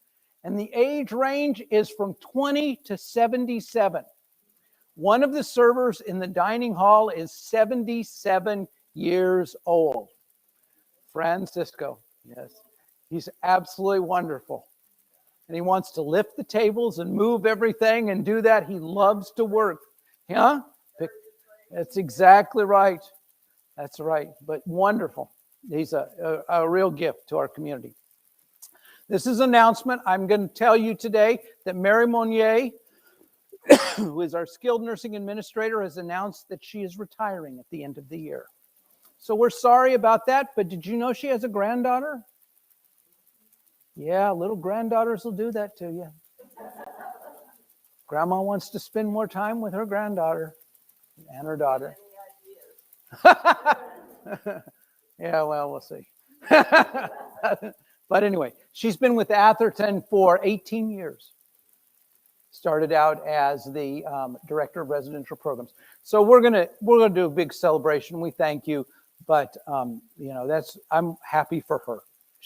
And the age range is from 20 to 77. One of the servers in the dining hall is 77 years old. Francisco, yes. He's absolutely wonderful. And he wants to lift the tables and move everything and do that. He loves to work. Yeah? That's exactly right. That's right. But wonderful. He's a real gift to our community. This is an announcement. I'm going to tell you today that Mary Monnier, who is our skilled nursing administrator, has announced that she is retiring at the end of the year. So we're sorry about that, but did you know she has a granddaughter? Yeah, little granddaughters will do that to you. Grandma wants to spend more time with her granddaughter and her daughter. Yeah, well, we'll see. But anyway, she's been with Atherton for 18 years. Started out as the director of residential programs. So we're gonna do a big celebration. We thank you, but I'm happy for her.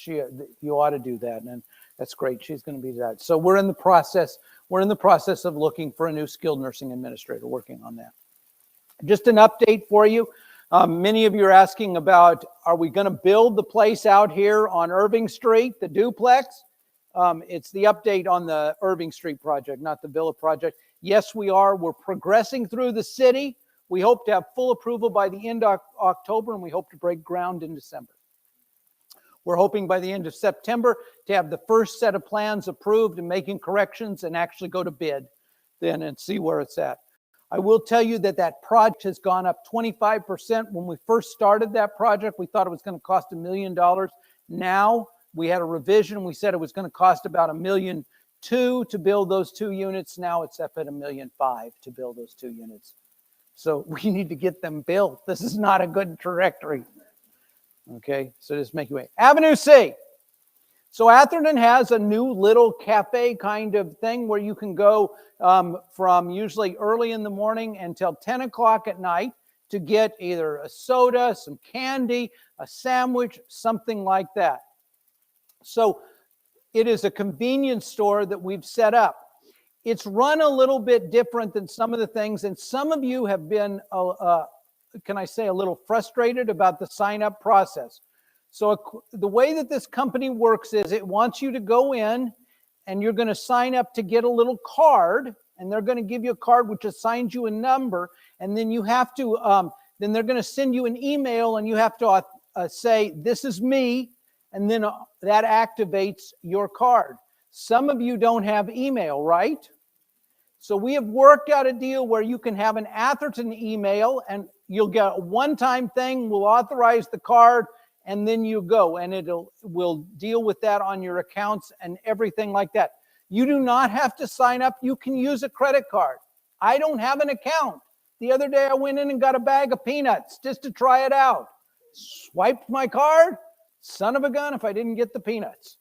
You ought to do that, and that's great. She's going to be that. So we're in the process. We're in the process of looking for a new skilled nursing administrator. Working on that. Just an update for you. Many of you are asking about, are we going to build the place out here on Irving Street, the duplex? It's the update on the Irving Street project, not the Villa project. Yes, we are. We're progressing through the city. We hope to have full approval by the end of October, and we hope to break ground in December. We're hoping by the end of September to have the first set of plans approved and making corrections and actually go to bid then and see where it's at. I will tell you that that project has gone up 25%. When we first started that project, we thought it was going to cost $1 million. Now we had a revision. We said it was going to cost about $1.2 million to build those 2 units. Now it's up at $1.5 million to build those 2 units. So we need to get them built. This is not a good trajectory. Okay, so just make your way. Avenue C. So Atherton has a new little cafe kind of thing where you can go from usually early in the morning until 10 o'clock at night to get either a soda, some candy, a sandwich, something like that. So it is a convenience store that we've set up. It's run a little bit different than some of the things, and some of you have been, can I say, a little frustrated about the sign-up process. So the way that this company works is it wants you to go in and you're going to sign up to get a little card, and they're going to give you a card which assigns you a number, and then you have to, then they're going to send you an email, and you have to say, this is me, and then that activates your card. Some of you don't have email, right? So we have worked out a deal where you can have an Atherton email, and you'll get a one-time thing. We'll authorize the card, and then you go, and will deal with that on your accounts and everything like that. You do not have to sign up. You can use a credit card. I don't have an account. The other day I went in and got a bag of peanuts just to try it out. Swiped my card. Son of a gun if I didn't get the peanuts.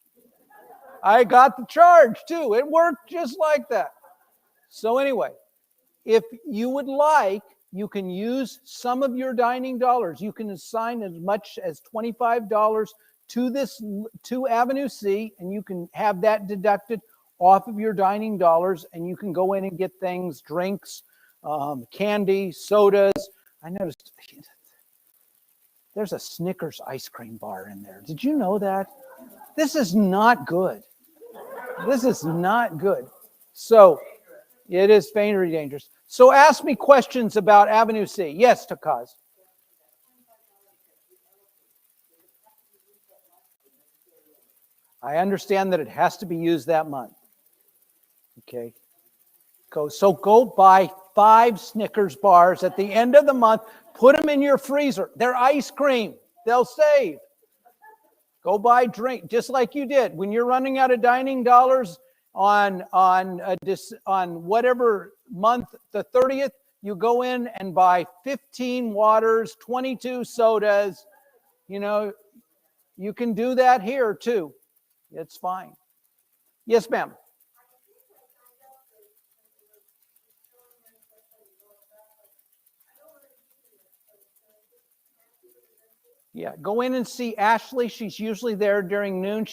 I got the charge too. It worked just like that. So anyway, if you would like, you can use some of your dining dollars. You can assign as much as $25 to Avenue C, and you can have that deducted off of your dining dollars, and you can go in and get things, drinks, candy, sodas. I noticed there's a Snickers ice cream bar in there. Did you know that? This is not good. This is not good. So it is very dangerous. So ask me questions about Avenue C. Yes, Takaz. I understand that it has to be used that month. Okay. Go buy 5 Snickers bars at the end of the month. Put them in your freezer. They're ice cream. They'll save. Go buy drink, just like you did. When you're running out of dining dollars on whatever month, the 30th, you go in and buy 15 waters, 22 sodas. You know, you can do that here too. It's fine. Yes, ma'am. Yeah, go in and see Ashley. She's usually there during noon.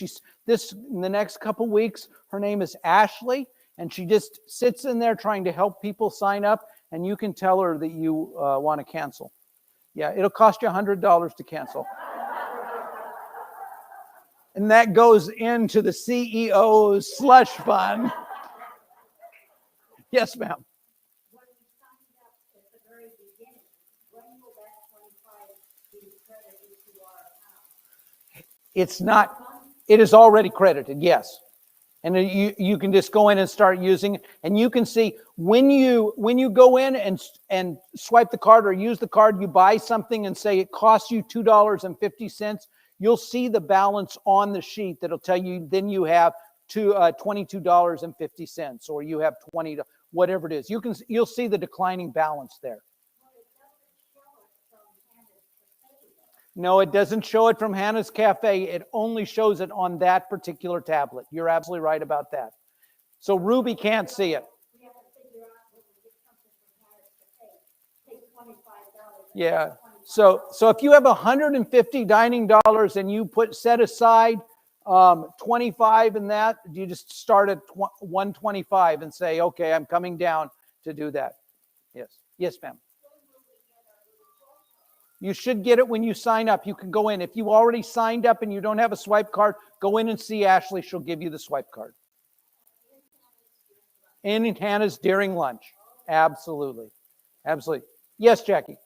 In the next couple weeks, her name is Ashley, and she just sits in there trying to help people sign up, and you can tell her that you want to cancel. Yeah, it'll cost you $100 to cancel. And that goes into the CEO's slush fund. Yes, ma'am. It's not, it is already credited, yes. And you can just go in and start using it. And you can see when you go in and swipe the card or use the card, you buy something and say it costs you $2.50. You'll see the balance on the sheet that'll tell you, then you have $22.50, or you have 20, whatever it is. You'll see the declining balance there. No, it doesn't show it from Hannah's Cafe. It only shows it on that particular tablet. You're absolutely right about that. So Ruby can't see it. Yeah. So if you have $150 dining dollars and you set aside 25 in that, you just start at 125 and say, okay, I'm coming down to do that. Yes. Yes, ma'am. You should get it when you sign up. You can go in. If you already signed up and you don't have a swipe card, go in and see Ashley. She'll give you the swipe card. And in Hannah's during lunch. Absolutely. Absolutely. Yes, Jackie.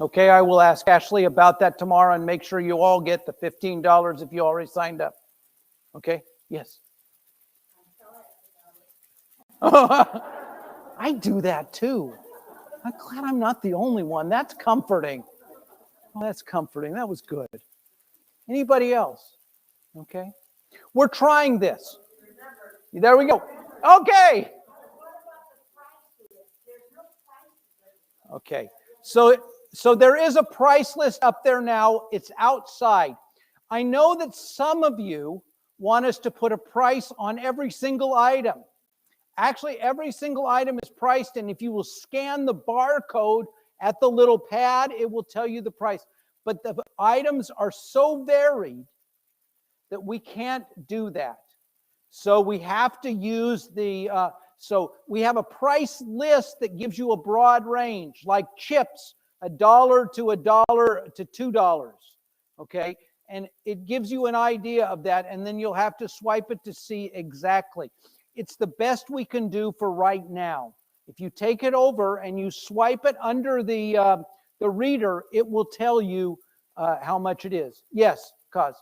Okay, I will ask Ashley about that tomorrow and make sure you all get the $15 if you already signed up. Okay? Yes. I do that too. I'm glad I'm not the only one. That's comforting. Well, that's comforting. That was good. Anybody else? Okay. We're trying this. There we go. Okay. Okay. So there is a price list up there now. It's outside. I know that some of you want us to put a price on every single item. Actually, every single item is priced, and if you will scan the barcode at the little pad, it will tell you the price. But the items are so varied that we can't do that. So we have to use so we have a price list that gives you a broad range, like chips, $1 to $1 to $2, okay? And it gives you an idea of that, and then you'll have to swipe it to see exactly. It's the best we can do for right now. If you take it over and you swipe it under the reader, it will tell you how much it is. Yes, Cause.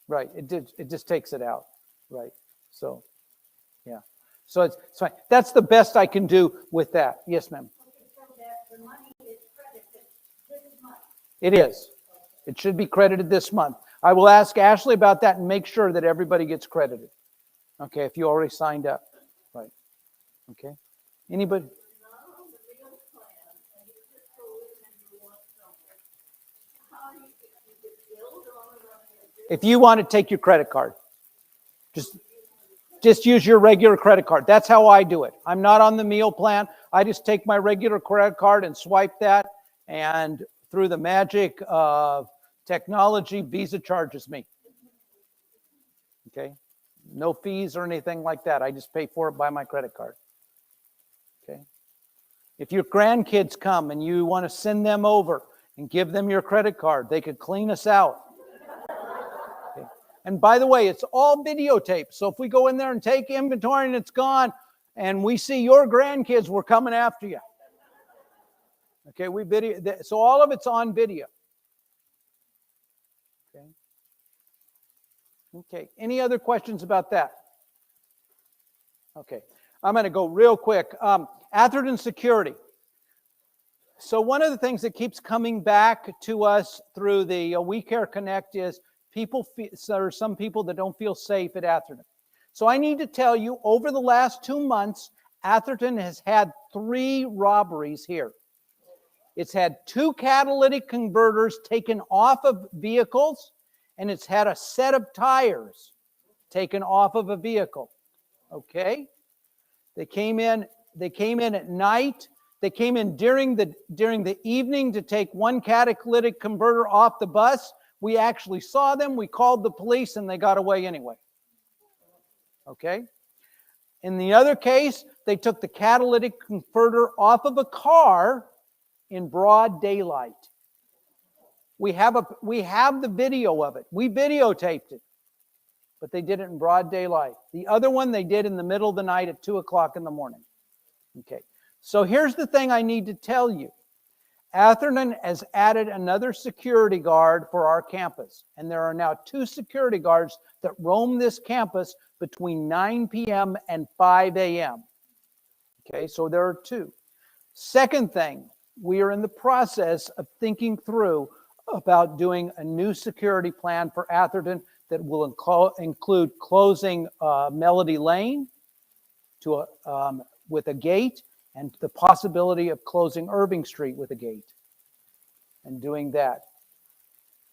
Right. It just takes it out. Right. So, yeah. So it's fine. That's the best I can do with that. Yes, ma'am. It is. It should be credited this month. I will ask Ashley about that and make sure that everybody gets credited. Okay, if you already signed up. Right. Okay. Anybody? If you want to take your credit card, just use your regular credit card. That's how I do it. I'm not on the meal plan. I just take my regular credit card and swipe that, and through the magic of technology, Visa charges me. Okay? No fees or anything like that. I just pay for it by my credit card. Okay? If your grandkids come and you want to send them over and give them your credit card, they could clean us out. Okay? And by the way, it's all videotaped. So if we go in there and take inventory and it's gone, and we see your grandkids, we're coming after you. Okay, we video. So all of it's on video. Okay. Okay. Any other questions about that? Okay. I'm going to go real quick. Atherton security. So one of the things that keeps coming back to us through the We Care Connect is there are some people that don't feel safe at Atherton. So I need to tell you, over the last 2 months, Atherton has had 3 robberies here. It's had 2 catalytic converters taken off of vehicles, and it's had a set of tires taken off of a vehicle. Okay? They came in at night. They came in during the evening to take 1 catalytic converter off the bus. We actually saw them. We called the police, and they got away anyway. Okay? In the other case, they took the catalytic converter off of a car in broad daylight. We have the video of it. We videotaped it. But they did it in broad daylight. The other one they did in the middle of the night at 2 o'clock in the morning. Okay. So here's the thing I need to tell you. Atherton has added another security guard for our campus. And there are now 2 security guards that roam this campus between 9 p.m. and 5 a.m. Okay, so there are 2. Second thing, we are in the process of thinking through about doing a new security plan for Atherton that will include closing Melody Lane with a gate, and the possibility of closing Irving Street with a gate, and doing that.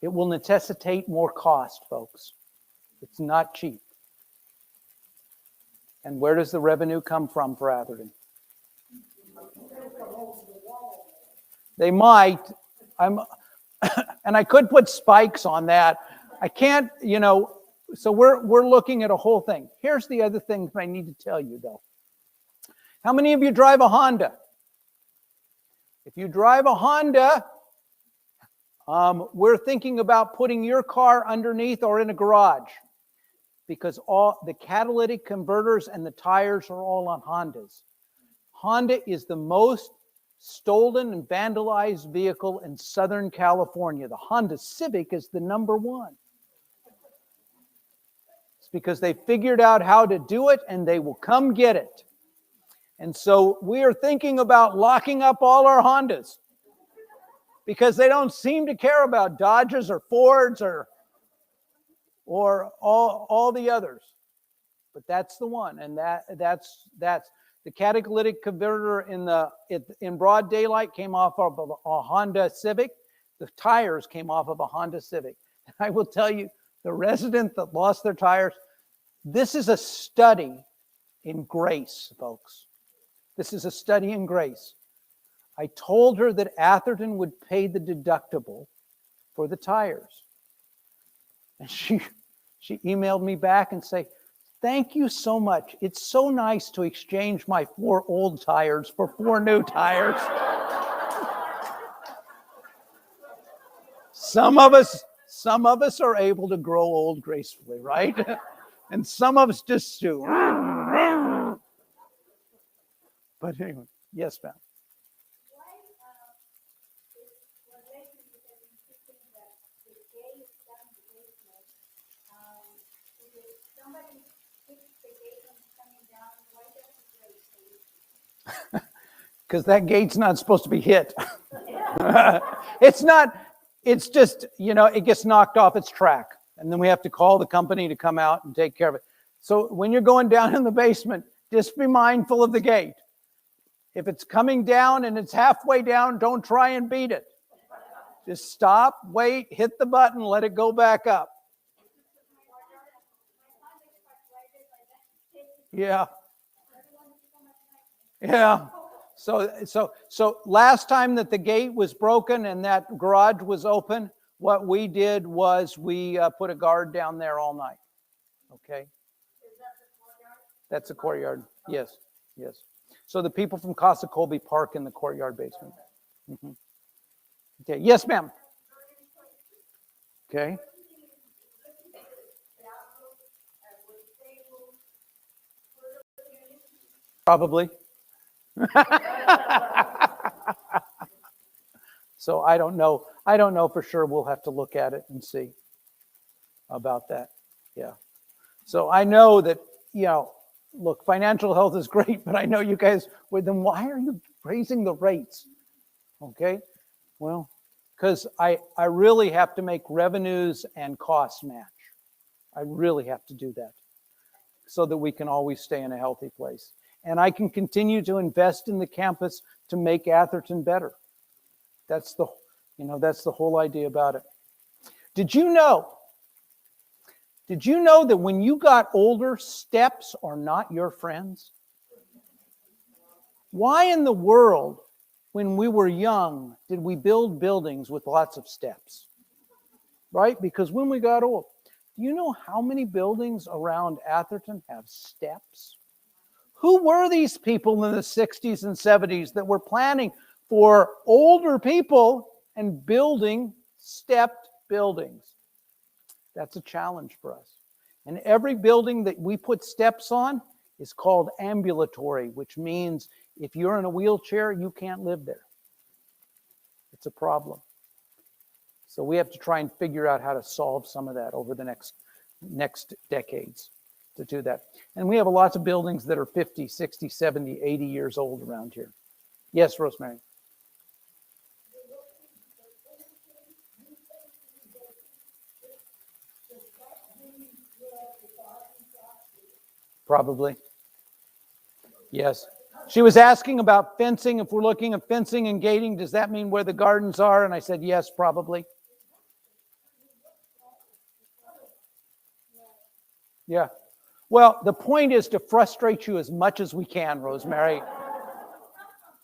It will necessitate more cost, folks. It's not cheap. And where does the revenue come from for Atherton? They might. And I could put spikes on that. I can't, so we're looking at a whole thing. Here's the other thing that I need to tell you, though. How many of you drive a Honda? If you drive a Honda, we're thinking about putting your car underneath or in a garage, because all the catalytic converters and the tires are all on Hondas. Honda is the most stolen and vandalized vehicle in Southern California. The Honda Civic is the number 1. It's because they figured out how to do it, and they will come get it. And so we are thinking about locking up all our Hondas, because they don't seem to care about Dodges or Fords or all the others. But that's the one, and that's the catalytic converter in broad daylight came off of a Honda Civic. The tires came off of a Honda Civic. And I will tell you, the resident that lost their tires, this is a study in grace, folks. This is a study in grace. I told her that Atherton would pay the deductible for the tires. And she emailed me back and say, "Thank you so much. It's so nice to exchange my 4 old tires for 4 new tires." Some of us are able to grow old gracefully, right? And some of us just do. But anyway, yes, ma'am. Because that gate's not supposed to be hit. It's not, it's just, it gets knocked off its track. And then we have to call the company to come out and take care of it. So when you're going down in the basement, just be mindful of the gate. If it's coming down and it's halfway down, don't try and beat it. Just stop, wait, hit the button, let it go back up. Yeah. Yeah. So last time that the gate was broken and that garage was open, what we did was we put a guard down there all night. Okay. That's the courtyard. Yes. Yes. So the people from Casa Colby park in the courtyard basement. Mm-hmm. Okay. Yes, ma'am. Okay. Probably. So I don't know. I don't know for sure. We'll have to look at it and see about that. Yeah. So I know that, look, financial health is great, but I know you guys, then why are you raising the rates? Okay. Well, because I really have to make revenues and costs match. I really have to do that so that we can always stay in a healthy place. And I can continue to invest in the campus to make Atherton better. That's the whole idea about it. Did you know that when you got older, steps are not your friends? Why in the world, when we were young, did we build buildings with lots of steps? Right? Because when we got old, do you know how many buildings around Atherton have steps? Who were these people in the 60s and 70s that were planning for older people and building stepped buildings? That's a challenge for us. And every building that we put steps on is called ambulatory, which means if you're in a wheelchair, you can't live there. It's a problem. So we have to try and figure out how to solve some of that over the next decades to do that. And we have lots of buildings that are 50, 60, 70, 80 years old around here. Yes, Rosemary. Probably. Yes. She was asking about fencing. If we're looking at fencing and gating, does that mean where the gardens are? And I said, yes, probably. Yeah. Well, the point is to frustrate you as much as we can, Rosemary.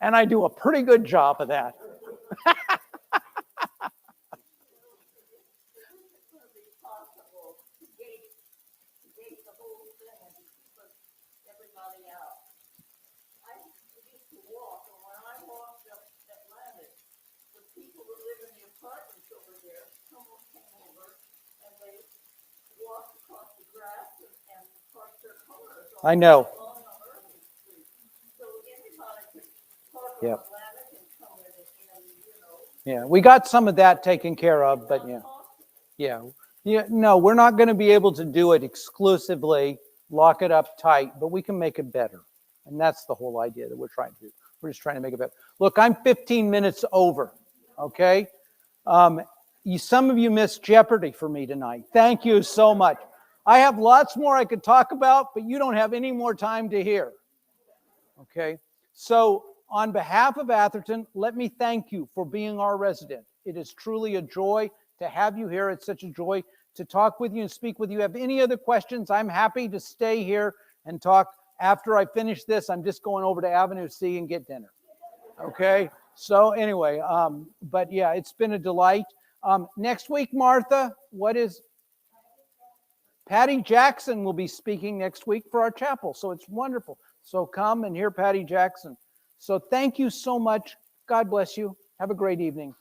And I do a pretty good job of that. I know. Yeah. Yeah, we got some of that taken care of, but yeah. No, we're not going to be able to do it exclusively, lock it up tight, but we can make it better. And that's the whole idea that we're trying to do. We're just trying to make it better. Look, I'm 15 minutes over, okay? Some of you missed Jeopardy for me tonight. Thank you so much. I have lots more I could talk about, but you don't have any more time to hear. Okay? So on behalf of Atherton, let me thank you for being our resident. It is truly a joy to have you here. It's such a joy to talk with you and speak with you. Have any other questions? I'm happy to stay here and talk. After I finish this, I'm just going over to Avenue C and get dinner. Okay? So anyway, but yeah, it's been a delight. Next week, Martha, Patty Jackson will be speaking next week for our chapel. So it's wonderful. So come and hear Patty Jackson. So thank you so much. God bless you. Have a great evening.